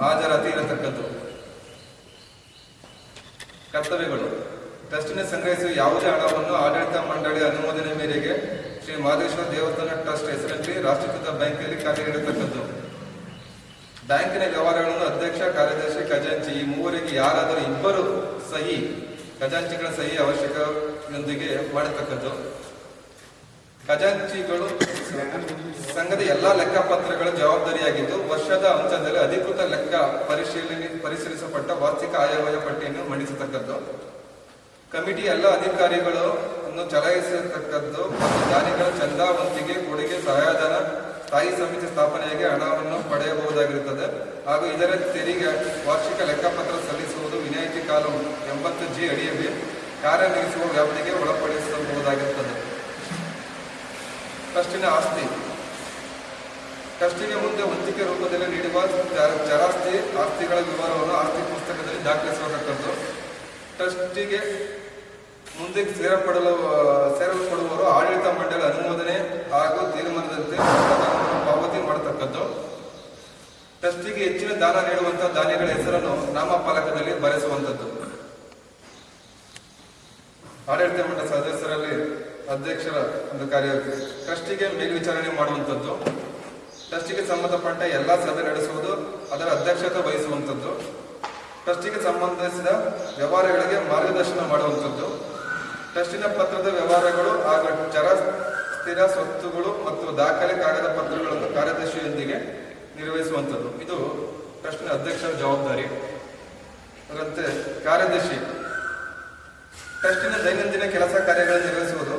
ಹಾಜರಾತಿ ಇರತಕ್ಕದ್ದು. ಕರ್ತವ್ಯಗಳು: ಟ್ರಸ್ಟಿನ ಸಂಗ್ರಹಿಸುವ ಯಾವುದೇ ಹಣವನ್ನು ಆಡಳಿತ ಮಂಡಳಿ ಅನುಮೋದನೆ ಮೇರೆಗೆ ಶ್ರೀ ಮಹದೇಶ್ವರ ದೇವಸ್ಥಾನ ಟ್ರಸ್ಟ್ ಹೆಸರಲ್ಲಿ ರಾಷ್ಟ್ರೀಕೃತ ಬ್ಯಾಂಕಲ್ಲಿ ಖಾತೆ ಇಡತಕ್ಕದ್ದು. ಬ್ಯಾಂಕಿನ ವ್ಯವಹಾರಗಳನ್ನು ಅಧ್ಯಕ್ಷ, ಕಾರ್ಯದರ್ಶಿ, ಖಜಾಂಚಿ ಈ ಮೂವರಿಗೆ ಯಾರಾದರೂ ಇಬ್ಬರು ಸಹಿ, ಖಜಾಂಚಿಗಳ ಸಹಿ ಅವಶ್ಯಕತೆಯೊಂದಿಗೆ ಮಾಡತಕ್ಕದ್ದು. ಖಜಾಂಚಿಗಳು ಸಂಘದ ಎಲ್ಲಾ ಲೆಕ್ಕಪತ್ರಗಳ ಜವಾಬ್ದಾರಿಯಾಗಿದ್ದು ವರ್ಷದ ಅಂತ್ಯದಲ್ಲಿ ಅಧಿಕೃತ ಲೆಕ್ಕ ಪರಿಶೀಲಿಸಲ್ಪಟ್ಟ ವಾರ್ಷಿಕ ಆಯವ್ಯಯ ಪಟ್ಟಿಯನ್ನು ಮಂಡಿಸತಕ್ಕದ್ದು. ಕಮಿಟಿ ಎಲ್ಲ ಅಧಿಕಾರಿಗಳನ್ನು ಚಲಾಯಿಸತಕ್ಕದ್ದು ಮತ್ತು ದಾನಿಗಳ ಚಂದಾ, ವಂತಿಗೆ, ಕೊಡುಗೆ, ಸಹಾಯಧನ, ಸ್ಥಾಯಿ ಸಮಿತಿ ಸ್ಥಾಪನೆಗೆ ಹಣವನ್ನು ಪಡೆಯಬಹುದಾಗಿರುತ್ತದೆ ಹಾಗೂ ಇದರ ತೆರಿಗೆ ವಾರ್ಷಿಕ ಲೆಕ್ಕಪತ್ರ ಸಲ್ಲಿಸುವುದು ವಿನಾಯಿತಿ ಕಾಲಂ 80G ಅಡಿಯಲ್ಲಿ ಕಾರ್ಯನಿರ್ವಹಿಸುವ ವ್ಯಾಪ್ತಿಗೆ ಒಳಪಡಿಸಬಹುದಾಗಿರುತ್ತದೆ. ಟ್ರಸ್ಟಿನ ಆಸ್ತಿ: ಟ್ರಸ್ಟಿಗೆ ಮುಂದೆ ವಂತಿಕೆ ರೂಪದಲ್ಲಿ ನೀಡುವ ಚರಾಸ್ತಿ ಆಸ್ತಿಗಳ ವಿವರವನ್ನು ಆಸ್ತಿ ಪುಸ್ತಕದಲ್ಲಿ ದಾಖಲಿಸತಕ್ಕದ್ದು. ಟ್ರಸ್ಟಿಗೆ ಮುಂದೆ ಸೇರಲ್ಪಡುವವರು ಆಡಳಿತ ಮಂಡಳಿ ಅನುಮೋದನೆ ಹಾಗೂ ತೀರ್ಮಾನದಂತೆ ಪಾವತಿ ಮಾಡತಕ್ಕದ್ದು. ಟ್ರಸ್ಟಿಗೆ ಹೆಚ್ಚಿನ ದಾನ ನೀಡುವಂತಹ ದಾನಿಗಳ ಹೆಸರನ್ನು ನಾಮಫಲಕದಲ್ಲಿ ಬರೆಸುವಂಥದ್ದು. ಆಡಳಿತ ಮಂಡಳಿ ಸದಸ್ಯರಲ್ಲಿ ಅಧ್ಯಕ್ಷರ ಒಂದು ಕಾರ್ಯ. ಟ್ರಸ್ಟಿಗೆ ಮೇಲ್ವಿಚಾರಣೆ ಮಾಡುವಂಥದ್ದು. ಟ್ರಸ್ಟಿಗೆ ಸಂಬಂಧಪಟ್ಟ ಎಲ್ಲಾ ಸಭೆ ನಡೆಸುವುದು, ಅದರ ಅಧ್ಯಕ್ಷತೆ ವಹಿಸುವಂಥದ್ದು. ಟ್ರಸ್ಟಿಗೆ ಸಂಬಂಧಿಸಿದ ವ್ಯವಹಾರಗಳಿಗೆ ಮಾರ್ಗದರ್ಶನ ಮಾಡುವಂಥದ್ದು. ಟ್ರಸ್ಟಿನ ಪತ್ರದ ವ್ಯವಹಾರಗಳು ಹಾಗೂ ಚರ ಸ್ಥಿರ ಸ್ವತ್ತುಗಳು ಮತ್ತು ದಾಖಲೆ ಕಾಗದ ಪತ್ರಗಳನ್ನು ಕಾರ್ಯದರ್ಶಿಯೊಂದಿಗೆ ನಿರ್ವಹಿಸುವಂಥದ್ದು. ಇದು ಟ್ರಸ್ಟಿನ ಅಧ್ಯಕ್ಷರ ಜವಾಬ್ದಾರಿ. ಅದರಂತೆ ಕಾರ್ಯದರ್ಶಿ ಟ್ರಸ್ಟಿನ ದೈನಂದಿನ ಕೆಲಸ ಕಾರ್ಯಗಳನ್ನು ನಿರ್ವಹಿಸುವುದು,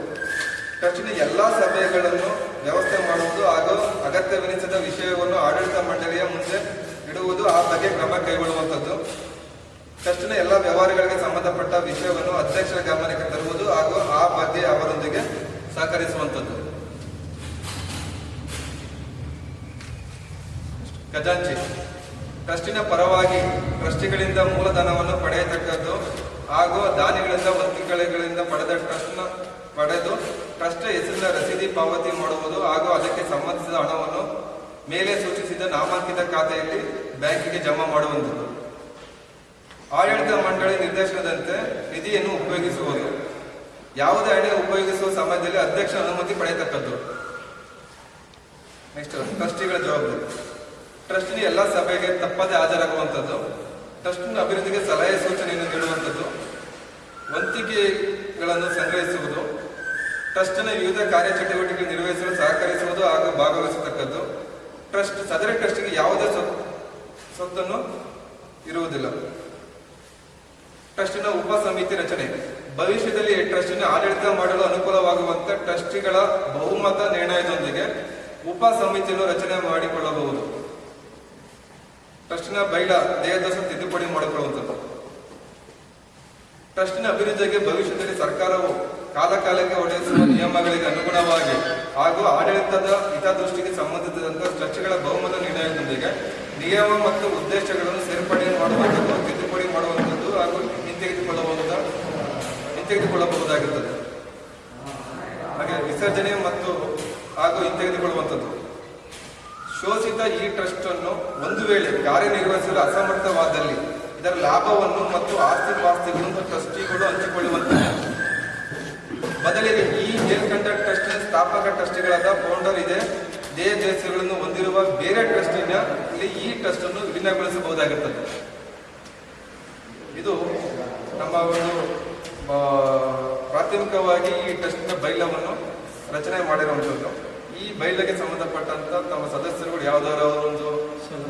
ಟ್ರಸ್ಟಿನ ಎಲ್ಲಾ ಸಭೆಗಳನ್ನು ವ್ಯವಸ್ಥೆ ಮಾಡುವುದು ಹಾಗೂ ಅಗತ್ಯವೆನಿಸಿದ ವಿಷಯವನ್ನು ಆಡಳಿತ ಮಂಡಳಿಯ ಮುಂದೆ ಇಡುವುದು, ಆ ಬಗ್ಗೆ ಕ್ರಮ ಕೈಗೊಳ್ಳುವಂಥದ್ದು. ಟ್ರಸ್ಟಿನ ಎಲ್ಲ ವ್ಯವಹಾರಗಳಿಗೆ ಸಂಬಂಧಪಟ್ಟ ವಿಷಯವನ್ನು ಅಧ್ಯಕ್ಷರ ಗಮನಕ್ಕೆ ತರುವುದು ಹಾಗೂ ಆ ಬಗ್ಗೆ ಅವರೊಂದಿಗೆ ಸಹಕರಿಸುವಂಥದ್ದು. ಖಜಾಂಚಿ ಟ್ರಸ್ಟಿನ ಪರವಾಗಿ ಟ್ರಸ್ಟಿಗಳಿಂದ ಮೂಲಧನವನ್ನು ಪಡೆಯತಕ್ಕದ್ದು ಹಾಗೂ ದಾನಿಗಳಿಂದ ವಂತಿಕೆಗಳಿಂದ ಪಡೆದು ಟ್ರಸ್ಟ್ ಹೆಸರಿನ ರಸೀದಿ ಪಾವತಿ ಮಾಡುವುದು ಹಾಗೂ ಅದಕ್ಕೆ ಸಂಬಂಧಿಸಿದ ಹಣವನ್ನು ಮೇಲೆ ಸೂಚಿಸಿದ ನಾಮಾಂಕಿತ ಖಾತೆಯಲ್ಲಿ ಬ್ಯಾಂಕಿಗೆ ಜಮಾ ಮಾಡುವಂಥದ್ದು. ಆಡಳಿತ ಮಂಡಳಿ ನಿರ್ದೇಶನದಂತೆ ನಿಧಿಯನ್ನು ಉಪಯೋಗಿಸುವುದು. ಯಾವುದೇ ಹಣ ಉಪಯೋಗಿಸುವ ಸಮಯದಲ್ಲಿ ಅಧ್ಯಕ್ಷ ಅನುಮತಿ ಪಡೆಯತಕ್ಕದ್ದು. ನೆಕ್ಸ್ಟ್, ಟ್ರಸ್ಟಿಗಳ ಜವಾಬ್ದಾರಿ. ಟ್ರಸ್ಟಿನ ಎಲ್ಲ ಸಭೆಗೆ ತಪ್ಪದೆ ಹಾಜರಾಗುವಂಥದ್ದು. ಟ್ರಸ್ಟಿನ ಅಭಿವೃದ್ಧಿಗೆ ಸಲಹೆ ಸೂಚನೆಯನ್ನು ನೀಡುವಂಥದ್ದು. ವಂತಿಕೆಗಳನ್ನು ಸಂಗ್ರಹಿಸುವುದು. ಟ್ರಸ್ಟಿನ ವಿವಿಧ ಕಾರ್ಯಚಟುವಟಿಕೆ ನಿರ್ವಹಿಸಲು ಸಹಕರಿಸುವುದು ಹಾಗೂ ಭಾಗವಹಿಸತಕ್ಕದ್ದು. ಸದರ ಟ್ರಸ್ಟಿಗೆ ಯಾವುದೇ ಸ್ವತ್ತನ್ನು ಇರುವುದಿಲ್ಲ. ಟ್ರಸ್ಟಿನ ಉಪ ಸಮಿತಿ ರಚನೆ. ಭವಿಷ್ಯದಲ್ಲಿ ಟ್ರಸ್ಟಿನ ಆಡಳಿತ ಮಾಡಲು ಅನುಕೂಲವಾಗುವಂತೆ ಟ್ರಸ್ಟಿಗಳ ಬಹುಮತ ನಿರ್ಣಯದೊಂದಿಗೆ ಉಪ ಸಮಿತಿಯನ್ನು ರಚನೆ ಮಾಡಿಕೊಳ್ಳಬಹುದು. ಟ್ರಸ್ಟಿನ ಬೈಲಾ ದೇಹದೋಷ ತಿದ್ದುಪಡಿ ಮಾಡಿಕೊಳ್ಳುವುದು. ಟ್ರಸ್ಟ್ನ ಅಭಿವೃದ್ಧಿಗೆ ಭವಿಷ್ಯದಲ್ಲಿ ಸರ್ಕಾರವು ಕಾಲಕಾಲಕ್ಕೆ ಹೊರಡಿಸುವ ನಿಯಮಗಳಿಗೆ ಅನುಗುಣವಾಗಿ ಹಾಗೂ ಆಡಳಿತದ ಹಿತದೃಷ್ಟಿಗೆ ಸಂಬಂಧಿಸಿದಂತೆ ಟ್ರಸ್ಟ್ಗಳ ಬಹುಮತ ನಿರ್ಣಯದೊಂದಿಗೆ ನಿಯಮ ಮತ್ತು ಉದ್ದೇಶಗಳನ್ನು ಸೇರ್ಪಡೆ ಮಾಡುವಂಥದ್ದು, ತಿದ್ದುಪಡಿ ಮಾಡುವಂಥದ್ದು ಹಾಗೂ ಹಿಂತೆಗೆದುಕೊಳ್ಳಬಹುದಾಗಿರುತ್ತದೆ. ಹಾಗೆ ವಿಸರ್ಜನೆ ಮತ್ತು ಹಾಗೂ ಹಿಂತೆಗೆದುಕೊಳ್ಳುವಂಥದ್ದು. ಶೋಷಿತ ಈ ಟ್ರಸ್ಟ್ ಅನ್ನು ಒಂದು ವೇಳೆ ಕಾರ್ಯನಿರ್ವಹಿಸಲು ಅಸಮರ್ಥವಾದಲ್ಲಿ ಇದರ ಲಾಭವನ್ನು ಮತ್ತು ಆಸ್ತಿಪಾಸ್ತಿಗಳನ್ನು ಟ್ರಸ್ಟಿಗಳು ಹಂಚಿಕೊಳ್ಳುವಂಥದ್ದು. ಬದಲಿಗೆ ಈ ಮೇಲ್ಕಂಡ ಟ್ರಸ್ಟ್ ಸ್ಥಾಪಕ ಟ್ರಸ್ಟಿಗಳಾದ ಫೌಂಡರ್ ಇದೆ ದೇಶಗಳನ್ನು ಹೊಂದಿರುವ ಬೇರೆ ಟ್ರಸ್ಟಿನ ಈ ಟ್ರಸ್ಟ್ ಅನ್ನು ವಿಲೀನಗೊಳಿಸಬಹುದಾಗಿರುತ್ತದೆ. ಇದು ನಮ್ಮ ಒಂದು ಪ್ರಾಥಮಿಕವಾಗಿ ಈ ಟ್ರಸ್ಟ್ನ ಬೈಲವನ್ನು ರಚನೆ ಮಾಡಿರುವಂಥದ್ದು. ಈ ಬೈಲಗೆ ಸಂಬಂಧಪಟ್ಟಂತ ತಮ್ಮ ಸದಸ್ಯರುಗಳು ಯಾವುದಾದ್ರು ಒಂದು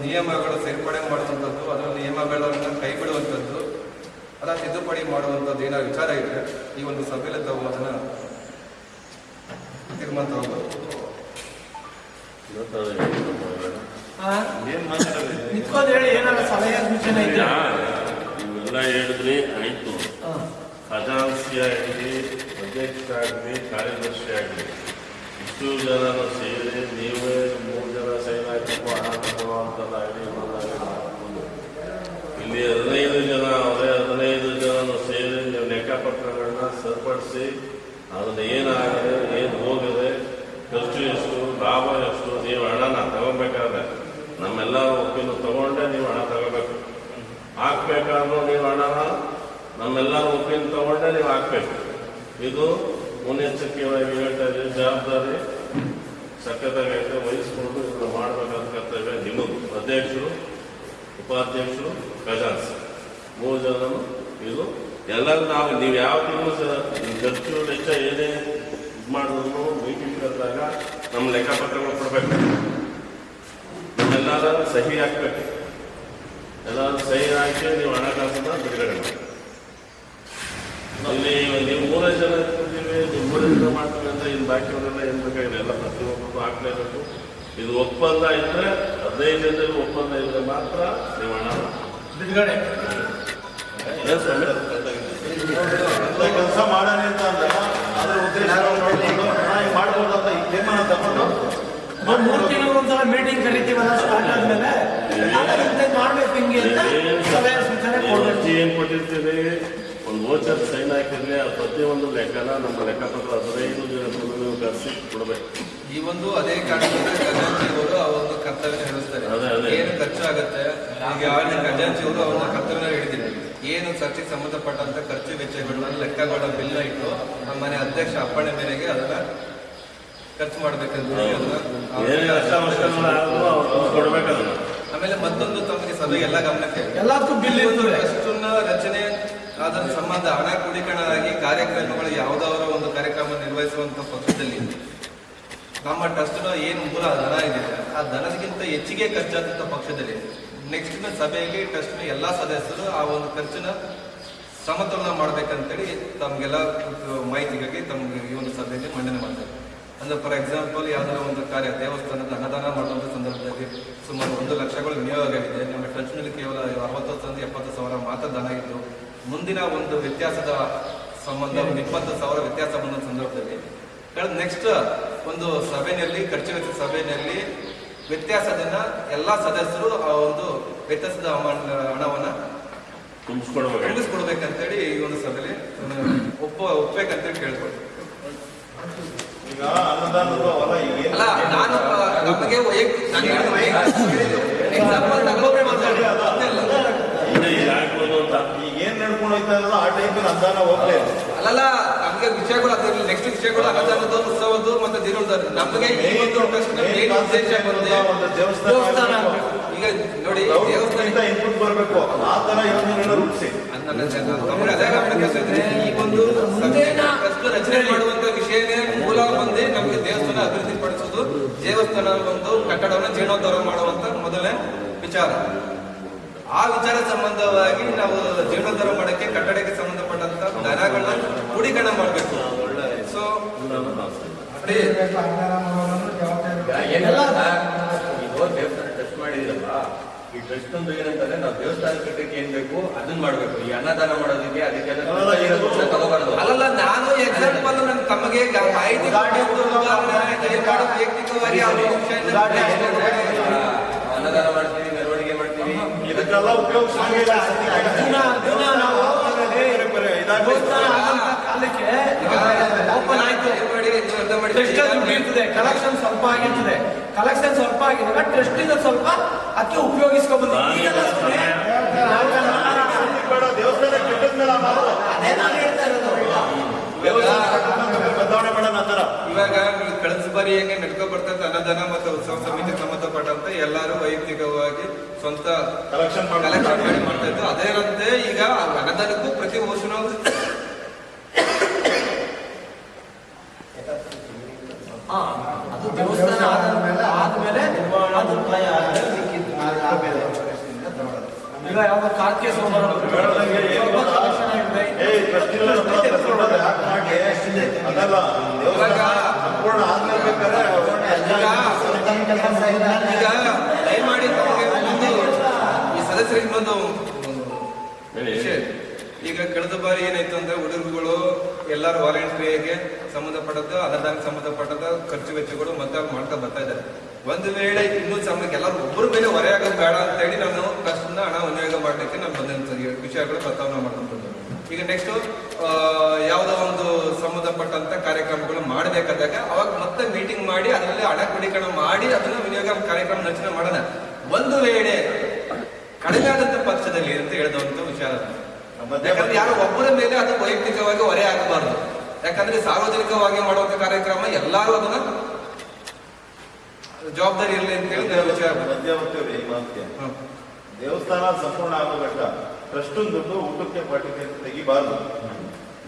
ನಿಯಮಗಳು ಸೇರ್ಪಡೆ ಮಾಡುವಂಥದ್ದು, ಅದರ ನಿಯಮಗಳನ್ನು ಕೈಬಿಡುವಂಥದ್ದು, ಅದರ ತಿದ್ದುಪಡಿ ಮಾಡುವಂಥದ್ದು ಏನಾದ್ರು ವಿಚಾರ ಇದ್ರೆ ಈ ಒಂದು ಸಭೆಯಲ್ಲಿ ತಾವು ಅದನ್ನು ತೀರ್ಮಾನ ತಗೋಬಹುದು. ಏನ್ ಮಾತಾಡೋದು? ನಿಂತ್ಕೊಂಡು ಹೇಳಿ ಏನಾದ್ರು ಸಲಹೆ ಸೂಚನೆ ಇದೆ. ನೀವೆಲ್ಲ ಹೇಳಿದ್ರಿ ಆಯ್ತು. ಖಜಾನ್ಸಿ ಆಗಲಿ, ಅಧ್ಯಕ್ಷ ಆಗಲಿ, ಕಾರ್ಯದರ್ಶಿ ಆಗಲಿ, ಇಷ್ಟು ಜನರು ಸೇರಿ ನೀವೇ 3 ಜನ ಸೈನ್ ಹಾಕಬೇಕು, ಹಣ ತಗೊಳ್ಳುವಂಥದ್ದಾಗಲಿ ಇನ್ನೊಂದಾಗಲಿ ಮಾಡ್ಕೊಂಡು ಇಲ್ಲಿ 15 ಜನ ಅವರೇ 15 ಜನರು ಸೇರಿ ನೀವು ಲೆಕ್ಕಪತ್ರಗಳನ್ನ ಸರಿಪಡಿಸಿ ಅದನ್ನ ಏನಾಗಿದೆ, ಏನು ಹೋಗಿದೆ, ಖರ್ಚು ಎಷ್ಟು, ಲಾಭ ಎಷ್ಟು, ನೀವು ಹಣನ ತಗೋಬೇಕಾದ್ರೆ ನಮ್ಮೆಲ್ಲರ ಒಪ್ಪಿನ ತಗೊಂಡೇ ನೀವು ಹಣ ತಗೋಬೇಕು. ಹಾಕ್ಬೇಕಾದ್ರೂ ನೀವು ಹಣನ ನಮ್ಮೆಲ್ಲರ ಒಪ್ಪಿನ ತಗೊಂಡೇ ನೀವು ಹಾಕ್ಬೇಕು. ಇದು ಮುನ್ನೆಚ್ಚರಿಕೆಯಾಗಿ ಹೇಳ್ತಾ ಇದ್ದೀವಿ. ಜವಾಬ್ದಾರಿ ಸಖತ್ತಾಗೈತೆ, ವಹಿಸ್ಕೊಂಡು ಇದನ್ನು ಮಾಡಬೇಕಾದ ಕರ್ತವ್ಯ ನಿಮ್ಮದು. ಅಧ್ಯಕ್ಷರು, ಉಪಾಧ್ಯಕ್ಷರು, ಖಜಾನ್ಸಿ 3 ಜನರು. ಇದು ಎಲ್ಲರೂ ನೀವು ಯಾವ ತಿಂಗಳು ಖರ್ಚು ವೆಚ್ಚ ಏನೇ ಇದು ಮಾಡಿದ್ರು ಮೀಟಿಂಗ್ ಕರೆದಾಗ ನಮ್ಮ ಲೆಕ್ಕಪತ್ರಗಳು ಕೊಡಬೇಕು. ನಮ್ಮೆಲ್ಲರ ಸಹಿ ಹಾಕ್ಬೇಕು. ಎಲ್ಲರೂ ಸಹಿ ಹಾಕಿ ನೀವು ಹಣಕಾಸನ್ನ ಬಿಡುಗಡೆ ಮಾಡಿ. ಇಲ್ಲಿ ನೀವು 3 ಜನ ಇರ್ತೀವಿ, ನೀವು 3 ಜನ ಮಾಡ್ತೀವಿ ಅಂದ್ರೆ ಇನ್ನು ಬಾಕಿಯವರೆಲ್ಲ ಏನು ಬೇಕಾಗಿಲ್ಲ, ಎಲ್ಲ ಪ್ರತಿಯೊಬ್ಬರು ಹಾಕ್ಲೇಬೇಕು. ಇದು ಒಪ್ಪಂದ ಇದ್ರೆ 15 ಜನದಲ್ಲಿ ಒಪ್ಪಂದ ಇದ್ರೆ ಮಾತ್ರ ನೀವು ಹಣ ಬಿಡುಗಡೆ. ಕೆಲಸ ಮಾಡೋಣ ಅಂತ ಅಂದ್ರೆ ಅದ್ರ ಉದ್ದೇಶ ನೋಡ್ಕೊಂಡು ಮಾಡ್ಬೋದು ಅಂತ ಈ ತೀರ್ಮಾನ ತಗೊಂಡು 3 ತಿಂಗಳು ಒಂದ್ಸಲ ಮೀಟಿಂಗ್ ಕರಿತೀವಲ್ಲ, ಸ್ಟಾರ್ಟ್ ಆದ್ಮೇಲೆ ಮಾಡ್ಬೇಕು ಹಿಂಗೆ ಅಂತ ಸಲಹೆ ಸೂಚನೆ ಕೊಡ್ಬೇಕು. ಏನ್ ಕೊಟ್ಟಿರ್ತೀವಿ, ಒಂದು ವೋಚರ್ ಸೈನ್ ಹಾಕಿದ್ರೆ ಅದು ಪ್ರತಿಯೊಂದು ಲೆಕ್ಕನ ನಮ್ಮ ಲೆಕ್ಕಪತ್ರ 15 ಜನ ಕರೆಸಿ ಕೊಡಬೇಕು. ಈ ಒಂದು ಅದೇ ಕಾರಣದಿಂದ ಖಜಾಂಚಿಯವರು ಆ ಒಂದು ಕರ್ತವ್ಯ ನಿರ್ವಹಿಸ್ತಾರೆ. ಏನು ಖರ್ಚು ಆಗುತ್ತೆ, ಈಗ ಖಜಾಂಚಿಯವರು ಆ ಒಂದು ಕರ್ತವ್ಯ ಹಿಡಿದಿದ್ದಾರೆ. ಏನು ಖರ್ಚಿಗೆ ಸಂಬಂಧಪಟ್ಟಂತ ಖರ್ಚು ವೆಚ್ಚಗಳನ್ನ ಲೆಕ್ಕಗಳ ಬಿಲ್ನ ಇಟ್ಟು ನಮ್ಮ ಮನೆ ಅಧ್ಯಕ್ಷ ಅಪ್ಪಣೆ ಮೇರೆಗೆ ಅದನ್ನ ಖರ್ಚು ಮಾಡ್ಬೇಕಂತ ಕೊಡ್ಬೇಕಲ್ಲ. ಆಮೇಲೆ ಮತ್ತೊಂದು ತಮಗೆ ಸಭೆಗೆ ಎಲ್ಲ ಗಮನಕ್ಕೆ ಎಲ್ಲದಕ್ಕೂ ಬಿಲ್ ಇರ್ತದೆ. ಟ್ರಸ್ಟ್ನ ರಚನೆ ಅದರ ಸಂಬಂಧ ಹಣ ಕ್ರೋಢೀಕರಣವಾಗಿ ಕಾರ್ಯಕ್ರಮಗಳು ಯಾವುದಾದ್ರು ಒಂದು ಕಾರ್ಯಕ್ರಮ ನಿರ್ವಹಿಸುವಂತ ಪಕ್ಷದಲ್ಲಿ ನಮ್ಮ ಟ್ರಸ್ಟ್ನ ಏನು ಮೂಲ ಧನ ಇದೆ ಆ ಧನಕ್ಕಿಂತ ಹೆಚ್ಚಿಗೆ ಖರ್ಚಾದಂತ ಪಕ್ಷದಲ್ಲಿ ನೆಕ್ಸ್ಟ್ ಸಭೆಗೆ ಟ್ರಸ್ಟ್ನ ಎಲ್ಲ ಸದಸ್ಯರು ಆ ಒಂದು ಖರ್ಚನ್ನ ಸಮತೋಲನ ಮಾಡ್ಬೇಕಂತೇಳಿ ತಮ್ಗೆಲ್ಲ ಮಾಹಿತಿಗಾಗಿ ತಮ್ಗೆ ಈ ಒಂದು ಸಭೆಯಲ್ಲಿ ಮಂಡನೆ ಮಾಡ್ತಾರೆ. ಅಂದ್ರೆ ಫಾರ್ ಎಕ್ಸಾಂಪಲ್ ಯಾವ್ದಾರ ಒಂದು ಕಾರ್ಯ ದೇವಸ್ಥಾನದ ಅನ್ನದಾನ ಮಾಡುವಂಥ ಸಂದರ್ಭದಲ್ಲಿ ಸುಮಾರು 1 ಲಕ್ಷಗಳು ವಿನಿಯೋಗ ಆಗಿದೆ. ನಮ್ಮ ಟ್ರಸ್ಟ್ನಲ್ಲಿ ಕೇವಲ 60,000-70,000 ಮಾತ್ರ ಧನ ಇದ್ದು ಮುಂದಿನ ಒಂದು ವ್ಯತ್ಯಾಸದ ಸಂಬಂಧ 20,000 ವ್ಯತ್ಯಾಸ ಬಂದ ಸಂದರ್ಭದಲ್ಲಿ ನೆಕ್ಸ್ಟ್ ಒಂದು ಸಭೆಯಲ್ಲಿ ಖರ್ಚು ವೆಚ್ಚ ಸಭೆಯಲ್ಲಿ ವ್ಯತ್ಯಾಸದನ್ನ ಎಲ್ಲ ಸದಸ್ಯರು ಆ ಒಂದು ವ್ಯತ್ಯಾಸದ ಹಣವನ್ನ ತುಂಬಿಸ್ಕೊಡ್ಬೇಕಂತೇಳಿ ಈ ಒಂದು ಸಭೆಯಲ್ಲಿ ಒಪ್ಬೇಕಂತೇಳಿ ಕೇಳ್ಕೊಳ್ತೀವಿ. ಈಗ ಅನ್ನದಾನದ ಹೊಲ ಅಲ್ಲ, ನಾನು ನಮಗೆ ಈಗ ಏನ್ ನಡ್ಕೊಂಡು ಹೋಗ್ತಾ ಇರೋದು ಆ ಟೈಪ್ ಅನುದಾನ ಹೋಗ್ಲೇ ಅಲ್ಲಲ್ಲ, ನಮಗೆ ವಿಷಯಗಳು ಅದ್ರ ನೆಕ್ಸ್ಟ್ ವಿಷಯಗಳು ಅನ್ನದಾನದ ಉತ್ಸವದ್ದು ಮತ್ತೆ ಜೀರ್ಣೋದ್ಧಾರ ನಮಗೆ ಈ ಒಂದು ಏನು ಉದ್ದೇಶ ಬಂದಿದೆ ಒಂದು ದೇವಸ್ಥಾನ ಈಗ ನೋಡಿ ದೇವಸ್ಥಾನ ಇನ್ಪುಟ್ ಬರಬೇಕು. ಆ ತರ ಯೋಜನೆಗಳನ್ನ ರೂಪಿಸಿ ನಮಗೆ ಅದೇ ಗಮನಕ್ಕೆ ಈ ಒಂದು ರಚನೆ ಮಾಡುವಂತ ವಿಷಯನೇ ಮೂಲ ಬಂದು ನಮಗೆ ದೇವಸ್ಥಾನ ಅಭಿವೃದ್ಧಿ ಪಡಿಸೋದು, ದೇವಸ್ಥಾನ ಒಂದು ಕಟ್ಟಡವನ್ನು ಜೀರ್ಣೋದ್ಧಾರ ಮಾಡುವಂತ ಮೊದಲನೇ ವಿಚಾರ. ಆ ವಿಚಾರ ಸಂಬಂಧವಾಗಿ ನಾವು ಜೀರ್ಣೋದ್ಧಾರ ಮಾಡಕ್ಕೆ ಕಟ್ಟಡಕ್ಕೆ ಸಂಬಂಧಪಟ್ಟಂತ ಧನಗಳನ್ನ ಕ್ರೋಢೀಕರಣ ಮಾಡಬೇಕು. ಸೊ ದೇವಸ್ಥಾನ ಟೆಸ್ಟ್ ಮಾಡಿದ್ರಲ್ಲ ಈ ಟ್ರಸ್ಟ್ ಒಂದು ಏನಂತಾರೆ ನಾವು ದೇವಸ್ಥಾನ ಕಟ್ಟಕ್ಕೆ ಏನ್ ಬೇಕು ಅದನ್ನ ಮಾಡ್ಬೇಕು. ಈ ಅನ್ನದಾನ ಮಾಡೋದಕ್ಕೆ ಅದಕ್ಕೆಲ್ಲ ತಗೋಬಾರ್ದು. ಅಲ್ಲಲ್ಲ, ನಾನು ಎಕ್ಸಾಂಪಲ್ ನಾನು ತಮಗೆ ಮಾಹಿತಿ ದಯಮಾಡಿ ವೈಯಕ್ತಿಕವಾಗಿ ಅವ್ರ ಅನ್ನದಾನ ಮಾಡ್ತೀವಿ, ಮೆರವಣಿಗೆ ಮಾಡ್ತೀವಿ. ಇದಕ್ಕೆಲ್ಲ ಉಪಯೋಗಿಸಂಗಿಲ್ಲ. ದೇವಸ್ಥಾನ ಆದಂತ ಕಾಲಕ್ಕೆ ಓಪನ್ ಆಯ್ತು, ಕಲೆಕ್ಷನ್ ಸ್ವಲ್ಪ ಆಗಿರ್ತದೆ. ಕಲೆಕ್ಷನ್ ಸ್ವಲ್ಪ ಆಗಿದಾಗ ಟ್ರಸ್ಟ್ ಇಂದ ಸ್ವಲ್ಪ ಅದಕ್ಕೆ ಉಪಯೋಗಿಸ್ಕೋಬಹುದು. ದೇವಸ್ಥಾನ ಕೆಟ್ಟದ್ಮೇಲೆ ಅದೇ ನಾನು ಹೇಳ್ತಾ ಇರೋದು. ಬದಲಾವಣೆ ಮಾಡೋಣ ಆ ಥರ. ಇವಾಗ ಕಳೆದ ಬಾರಿ ಹೇಗೆ ನಡ್ಕೊ ಬರ್ತಂತ ಅನ್ನದಾನ ಮತ್ತು ಉತ್ಸವ ಸಮಿತಿ ಸಂಬಂಧಪಟ್ಟಂತೆ ಎಲ್ಲರೂ ವೈಯಕ್ತಿಕವಾಗಿ ಸ್ವಂತ ಕಲೆಕ್ಷನ್ ಮಾಡಿ ಮಾಡ್ತಾ ಇತ್ತು. ಅದೇನಂತೆ ಈಗ ಅನ್ನದಾನಕ್ಕೂ ಪ್ರತಿ ವರ್ಷ ನಾವು ಅದು ದೇವಸ್ಥಾನ ಆದ್ಮೇಲೆ ಅದು ಈಗ ಯಾವ ಕಾರ್ತಿಕ ಸೋಮವಾರ ಅದಲ್ಲ ದೇವಸ್ಥಾನ ಸಂಪೂರ್ಣ ಆದ್ಮೇಲೆ ಬೇಕಾದ್ರೆ ಈಗ ದಯಮಾಡಿ ತಮಗೆ ಒಂದು ಈ ಸದಸ್ಯರಿಗೆ ಇನ್ನೊಂದು ವಿಷಯ. ಈಗ ಕಳೆದ ಬಾರಿ ಏನಾಯ್ತು ಅಂದ್ರೆ ಹುಡುಗರುಗಳು ಎಲ್ಲರೂ ವಾಲಂಟಿಯರ್ಗೆ ಸಂಬಂಧಪಟ್ಟದ್ದು ಅನ್ನದಾನಕ್ಕೆ ಸಂಬಂಧಪಟ್ಟದ ಖರ್ಚು ವೆಚ್ಚಗಳು ಮತ್ತೆ ಮಾಡ್ತಾ ಬರ್ತಾ ಇದ್ದಾರೆ. ಒಂದು ವೇಳೆ ಇನ್ನೂ ಸಮಯಕ್ಕೆ ಎಲ್ಲರೂ ಒಬ್ಬರ ಮೇಲೆ ಹೊರೆ ಆಗೋದು ಬೇಡ ಅಂತ ಹೇಳಿ ನಾನು ಟ್ರಸ್ಟ್ನ ಹಣ ವಿನಿಯೋಗ ಮಾಡಲಿಕ್ಕೆ ನಾನು ಬಂದಂತ ವಿಷಯಗಳು ಪ್ರಸ್ತಾವನೆ ಮಾಡ್ಕೊಂಡು ಈಗ ನೆಕ್ಸ್ಟ್ ಯಾವುದೋ ಒಂದು ಸಂಬಂಧಪಟ್ಟಂತ ಕಾರ್ಯಕ್ರಮಗಳು ಮಾಡಬೇಕಾದಾಗ ಅವಾಗ ಮತ್ತೆ ಮೀಟಿಂಗ್ ಮಾಡಿ ಅದರಲ್ಲಿ ಹಣ ಕ್ರೋಢೀಕರಣ ಮಾಡಿ ಅದನ್ನ ವಿನಿಯೋಗ ಕಾರ್ಯಕ್ರಮ ರಚನೆ ಮಾಡೋಣ. ಒಂದು ವೇಳೆ ಕಡಿಮೆ ಆದಂತ ಪಕ್ಷದಲ್ಲಿ ಅಂತ ಹೇಳಿದಂತ ವಿಚಾರ. ಯಾಕಂದ್ರೆ ಯಾರು ಒಬ್ಬರ ಮೇಲೆ ಅದು ವೈಯಕ್ತಿಕವಾಗಿ ಹೊರೆ ಆಗಬಾರ್ದು. ಯಾಕಂದ್ರೆ ಸಾರ್ವಜನಿಕವಾಗಿ ಮಾಡುವಂತ ಕಾರ್ಯಕ್ರಮ ಎಲ್ಲರೂ ಅದನ್ನ ಜವಾಬ್ದಾರಿ ಇರಲಿ ಅಂತ ಹೇಳಿ ವಿಚಾರ. ಮಧ್ಯವರ್ತಿ ಈ ಮಾತಿಗೆ ದೇವಸ್ಥಾನ ಸಂಪೂರ್ಣ ಆಗೋಗಟ್ಟ ಟ್ರಸ್ಟ್ ದುಡ್ಡು ಊಟಕ್ಕೆ ಪಾಠಕ್ಕೆ ತೆಗಿಬಾರ್ದು.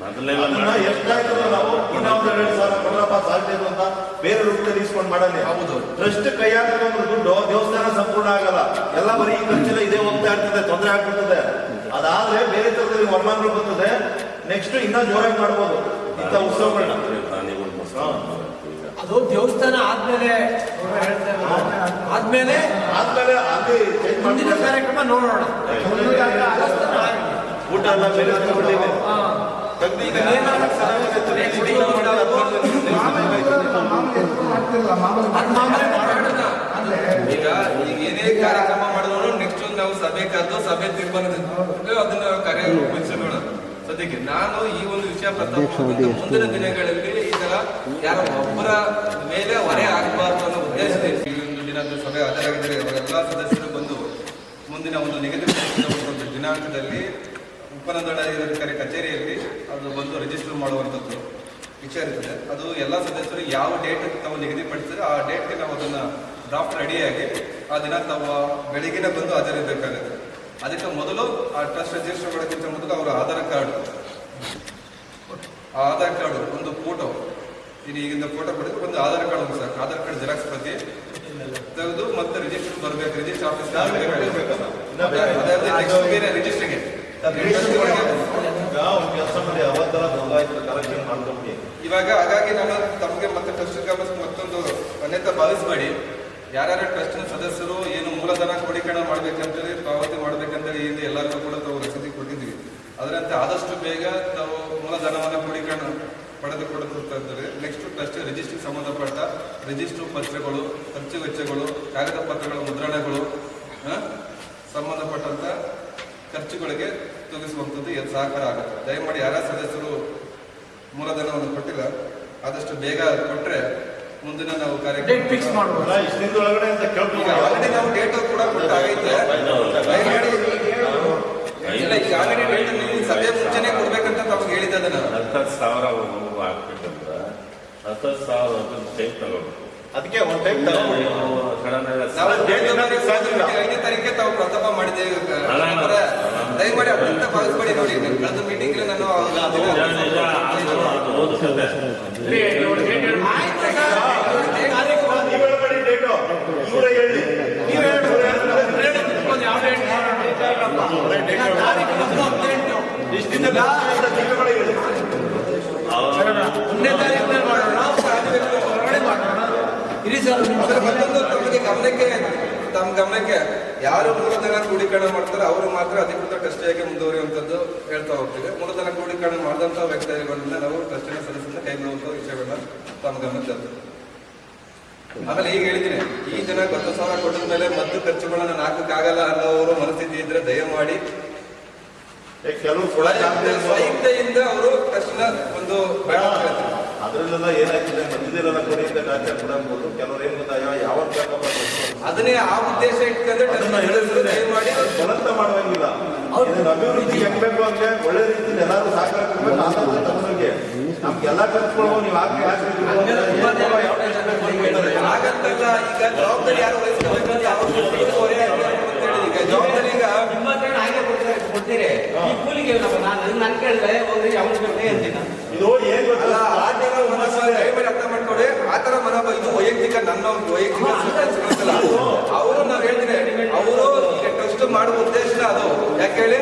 ಅದನ್ನ ಎಷ್ಟಾಯ್ತದ ನಾವು ಇನ್ನೊಂದು 2,000 ಕೊಡ್ರಪ್ಪ ಸಾಲ್ತಿದ್ದು ಅಂತ ಬೇರೆ ರೂಪದಲ್ಲಿ ಇಸ್ಕೊಂಡು ಮಾಡಲ್ಲ. ಹೌದು, ಟ್ರಸ್ಟ್ ಕೈ ಹಾಕಿಕೊಂಡು ದುಡ್ಡು ದೇವಸ್ಥಾನ ಸಂಪೂರ್ಣ ಆಗಲ್ಲ. ಎಲ್ಲ ಬರೀ ಈ ಖರ್ಚೆಲ್ಲ ಇದೇ ಹೋಗ್ತಾ ಇರ್ತದೆ, ತೊಂದರೆ ಆಗ್ಬಿಡ್ತದೆ. ಅದಾದ್ರೆ ಬೇರೆ ತರದಲ್ಲಿ ವರಮಾನಗಳು ಬರ್ತದೆ. ನೆಕ್ಸ್ಟ್ ಇನ್ನೂ ಜೋರಾಗಿ ಮಾಡ್ಬೋದು ಇಂಥ ಉತ್ಸವಗಳನ್ನ. ಅದು ದೇವಸ್ಥಾನ ಆದ್ಮೇಲೆ ಆದ್ಮೇಲೆ ಅಲ್ಲಿ ಚೇಂಜ್ ಮುಂದಿನ ಮಾಡ್ತಾರೆ. ಕಾರ್ಯಕ್ರಮ ನೋಡೋಣ. ಊಟ ಎಲ್ಲ ಬೇರೆ ತಗೊಂಡಿದೆ. ಈಗ ಈಗ ಏನೇ ಕಾರ್ಯಕ್ರಮ ಮಾಡಿದ್ರು ನೆಕ್ಸ್ಟ್ ನಾವು ಸಭೆ ಕರೆದು ಸಭೆ ತೀರ್ಮಾನ ಅದನ್ನ ಕಾರ್ಯ ರೂಪಿಸೋಣ. ಸದ್ಯಕ್ಕೆ ನಾನು ಈ ಒಂದು ವಿಷಯ ಮುಂದಿನ ದಿನಗಳಲ್ಲಿ ಈ ತರ ಯಾರ ಒಬ್ಬರ ಮೇಲೆ ಹೊರೆ ಆಗಬಾರ್ದು ಅನ್ನೋ ಉದ್ದೇಶದಿಂದ ಈ ಒಂದು ದಿನದ ಸಭೆ ಹಾಜರಾಗಿದ್ದಾರೆ. ಅವರೆಲ್ಲ ಸದಸ್ಯರು ಬಂದು ಮುಂದಿನ ಒಂದು ನಿಗದಿಪಡಿಸಿದ ಒಂದು ದಿನಾಂಕದಲ್ಲಿ ಉಪನೋಂದಣಾಧಿಕಾರಿ ಕಚೇರಿಯಲ್ಲಿ ಅದು ಬಂದು ರಿಜಿಸ್ಟರ್ ಮಾಡುವಂಥದ್ದು ವಿಚಾರ ಇರ್ತದೆ. ಅದು ಎಲ್ಲ ಸದಸ್ಯರು ಯಾವ ಡೇಟ್ ತಾವು ನಿಗದಿಪಡಿಸಿದ್ರೆ ಆ ಡೇಟ್ಗೆ ನಾವು ಅದನ್ನ ಡ್ರಾಫ್ಟ್ ರೆಡಿಯಾಗಿ ಆ ದಿನ ತಾವು ಬೆಳಿಗ್ಗೆ ಬಂದು ಹಾಜರಿರಬೇಕಾಗುತ್ತೆ. ಅದಕ್ಕೆ ಮೊದಲು ಆ ಟ್ರಸ್ಟ್ ರಿಜಿಸ್ಟರ್ ಮಾಡೋಕ್ಕಿಂತ ಮೊದಲು ಅವರ ಆಧಾರ್ ಕಾರ್ಡ್ ಒಂದು ಫೋಟೋ, ಈಗಿಂದ ಫೋಟೋ ಪಡೆದು ಒಂದು ಆಧಾರ್ ಕಾರ್ಡ್ ಒಂದು ಸಾಕು. ಆಧಾರ್ ಕಾರ್ಡ್ ಜೆರಾಕ್ಸ್ ಪ್ರತಿ ತೆಗೆದು ಮತ್ತೆ ರಿಜಿಸ್ಟರ್ ಬರಬೇಕು. ರಿಜಿಸ್ಟರ್ ಆಫೀಸ್ ರಿಜಿಸ್ಟರ್ಗೆ ಕೆಲಸ ಮಾಡಿ ಅವತ್ತೆಲ್ಲ ಕಲೆಕ್ಷನ್ ಮಾಡ್ಕೊಂಡು ಇವಾಗ ಹಾಗಾಗಿ ನಾನು ತಮಗೆ ಮತ್ತೆ ಟ್ರಸ್ಟ್ ಗಮನಿಸಿ ಮತ್ತೊಂದು ಅನ್ಯತಾ ಭಾವಿಸಬೇಡಿ. ಯಾರ್ಯಾರ ಟ್ರಸ್ಟ್ನ ಸದಸ್ಯರು ಏನು ಮೂಲಧನ ಕ್ರೋಢೀಕರಣ ಮಾಡ್ಬೇಕಂತೇಳಿ ಪಾವತಿ ಮಾಡ್ಬೇಕಂತೇಳಿ ಇಲ್ಲಿ ಎಲ್ಲರಿಗೂ ಕೂಡ ತಾವು ರಸೀದಿ ಕೊಟ್ಟಿದ್ದೀವಿ. ಅದರಂತೆ ಆದಷ್ಟು ಬೇಗ ತಾವು ಮೂಲಧನವನ್ನು ಕ್ರೋಢೀಕರಣ ಪಡೆದುಕೊಡುತ್ತಾ ಇದ್ದಾರೆ. ನೆಕ್ಸ್ಟ್ ಟ್ರಸ್ಟ್ ರಿಜಿಸ್ಟ್ರಿಗೆ ಸಂಬಂಧಪಟ್ಟ ರಿಜಿಸ್ಟರ್ ಪತ್ರಗಳು, ಖರ್ಚು ವೆಚ್ಚಗಳು, ಕಾಗದ ಪತ್ರಗಳ ಮುದ್ರಣಗಳು ಸಂಬಂಧಪಟ್ಟಂತ ಖರ್ಚುಗಳಿಗೆ ತೊಗಿಸುವಂಥದ್ದು ಸಹಕಾರ ಆಗುತ್ತೆ. ದಯಮಾಡಿ ಯಾರ ಸದಸ್ಯರು ಮೂಲಧನವನ್ನು ಕೊಟ್ಟಿಲ್ಲ ಆದಷ್ಟು ಬೇಗ ಕೊಟ್ಟರೆ ಮುಂದಿನ ನಾವು ಕಾರ್ಯಕ್ರಮ ಫಿಕ್ಸ್ ಮಾಡ್ಬೋದು. ಇಷ್ಟು ದಿನದೊಳಗಡೆ ಅಂತ ಈಗ ಆಲ್ರೆಡಿ ನಾವು ಡೇಟ್ ಕೂಡ ಕೊಟ್ಟಾಗೈತೆ. ಇಲ್ಲ, ಈಗ ಆಲ್ರೆಡಿ ಡೇಟ್ ನೀವು ಸಭೆ ಮುಂಚೆನೆ ಕೊಡ್ಬೇಕಂತ ತಾವು ಹೇಳಿದ್ದೆ. ಅದನ್ನ 10,000 ಒಬ್ಬೊಬ್ಬ ಹಾಕ್ಬೇಕಂದ್ರ 10,000 ಟೈಪ್ ತಗೋಬೇಕು. ಅದಕ್ಕೆ ಒಂದು ಟೈಪ್ ತಗೊಂಡು ನಾವು 5ನೇ ತಾರೀಕೆ ತಾವು ಪ್ರಸ್ತಾಪ ಮಾಡಿದ್ದೇವೆ. ದಯಮಾಡಿ ಅಂತ ಭಾವಿಸ್ಬೇಡಿ. ನೋಡಿ, ಕಳೆದ ಮೀಟಿಂಗ್ ನಾನು ಇರಿ ಸರ್, ಬಗ್ಗೆ ತಮ್ಮ ಗಮನಕ್ಕೆ ಯಾರು ಮೂಲಧನ ಕ್ರೋಢೀಕರಣ ಮಾಡ್ತಾರೆ ಅವರು ಮಾತ್ರ ಅಧಿಕೃತ ಟ್ರಸ್ಟಿಯಾಗಿ ಮುಂದುವರಿಯುವಂಥದ್ದು ಹೇಳ್ತಾ ಹೋಗ್ತೀವಿ. ಮೂಲಧನ ಕ್ರೋಢೀಕರಣ ಮಾಡಿದಂಥ ವ್ಯಕ್ತಿಗಳಿಂದ ನಾವು ಟ್ರಸ್ಟಿನ ಸದಸ್ಯರನ್ನ ಕೈಗೊಳ್ಳುವಂಥ ವಿಷಯಗಳನ್ನ ತಮ್ಮ ಗಮನಕ್ಕೆ ತರ್ತೀವಿ. ಆಮೇಲೆ ಈಗ ಹೇಳಿದ್ದೀನಿ, ಈ ಜನ 10,000 ಕೊಟ್ಟಿದ ಮೇಲೆ ಮದ್ದು ಖರ್ಚುಗಳನ್ನ ಹಾಕಕ್ಕಾಗಲ್ಲ ಅನ್ನೋರು ಮನಸ್ಥಿತಿ ಇದ್ರೆ ದಯಮಾಡಿ ಕೆಲವು ಸ್ವಇಚ್ಛೆಯಿಂದ ಅವರು ಟ್ರಸ್ಟಿನ ಒಂದು ಬೇಡ ಅಂತ ಹೇಳ್ತಾರೆ. ಅದರಲ್ಲೆಲ್ಲ ಏನಾಗ್ತದೆ ಮಧ್ಯದಲ್ಲ ಕೊನೆಯಿಂದ ಟಾರ್ಚರ್ ಕೊಡಬಹುದು. ಕೆಲವರು ಏನ್ ಗೊತ್ತಾ, ಯಾವ ಅದನ್ನೇ ಆ ಉದ್ದೇಶ ಇಟ್ಕೊಂಡ್ರೆ ಅದನ್ನ ಟ್ರಸ್ಟ್ ಹೇಳಿದ್ರೆ ದಯಮಾಡಿ ಬಲಂತ ಮಾಡುವಂಗಿಲ್ಲ. ಇದನ್ನ ಅಭಿವೃದ್ಧಿ ಹೆಂಗ್ಬೇಕು ಅಂದ್ರೆ ಒಳ್ಳೆ ರೀತಿಯಲ್ಲಿ ಎಲ್ಲರೂ ಸಹಕರಿಸಬೇಕು. ಆನಂದ ತಮ್ಮನಿಗೆ ನಮ್ಗೆ ಎಲ್ಲ ಖರ್ಚುಗಳು ನೀವು ಹಾಗಂತಲ್ಲ. ಈಗ ಜವಾಬ್ದಾರಿ ಯಾರು ವಹಿಸ್ಕೋಬೇಕಂತ ಈಗ ಜವಾಬ್ದಾರಿ ಈಗ ನಿಮ್ಮ ಹತ್ರ ಹಾಗೆ ಕೊಡ್ತೀರಿ ಈ ಕೂಲಿಗೆ ನಾನು ಕೇಳಿದ್ರೆ ಹೋಗ್ರಿ ಅವ್ನು ಕೊಡ್ತೇ ಅಂತೀನಿ. ಇದು ಏನ್ ಅಲ್ಲ, ಆ ಜನ ಮನಸ್ಸು ದಯಮಾಡಿ ಅರ್ಥ ಮಾಡ್ಕೊಳ್ಳಿ. ಆ ತರ ಮನೋಭಾವ ಇದು ವೈಯಕ್ತಿಕ ನನ್ನ ವೈಯಕ್ತಿಕ ಅವರು ನಾವು ಹೇಳ್ತೀನಿ, ಅವರು ಟ್ರಸ್ಟ್ ಮಾಡುವ ಉದ್ದೇಶ ಅದು. ಯಾಕೆ ಹೇಳಿ,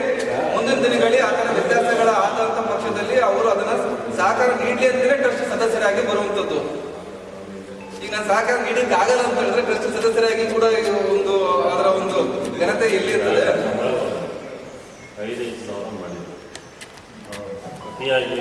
ಮುಂದಿನ ದಿನಗಳಲ್ಲಿ ಆ ತರ ವ್ಯತ್ಯಾಸಗಳ ಆದಂತ ಪಕ್ಷದಲ್ಲಿ ಅವರು ಅದನ್ನ ಸಹಕಾರ ನೀಡಲಿ ಅಂತಲೇ ಟ್ರಸ್ಟ್ ಸದಸ್ಯರಾಗಿ ಬರುವಂತದ್ದು. ಈಗ ನಾನು ಸಹಕಾರ ನೀಡಲಿಕ್ಕೆ ಆಗಲ್ಲ ಅಂತ ಹೇಳಿದ್ರೆ ಟ್ರಸ್ಟ್ ಸದಸ್ಯರಾಗಿ ಕೂಡ ಒಂದು ಅದರ ಒಂದು ಘನತೆ ಎಲ್ಲಿ ಇರ್ತದೆ? 5,000 ಮಾಡಿದ್ರು ಅತಿಯಾಗಿ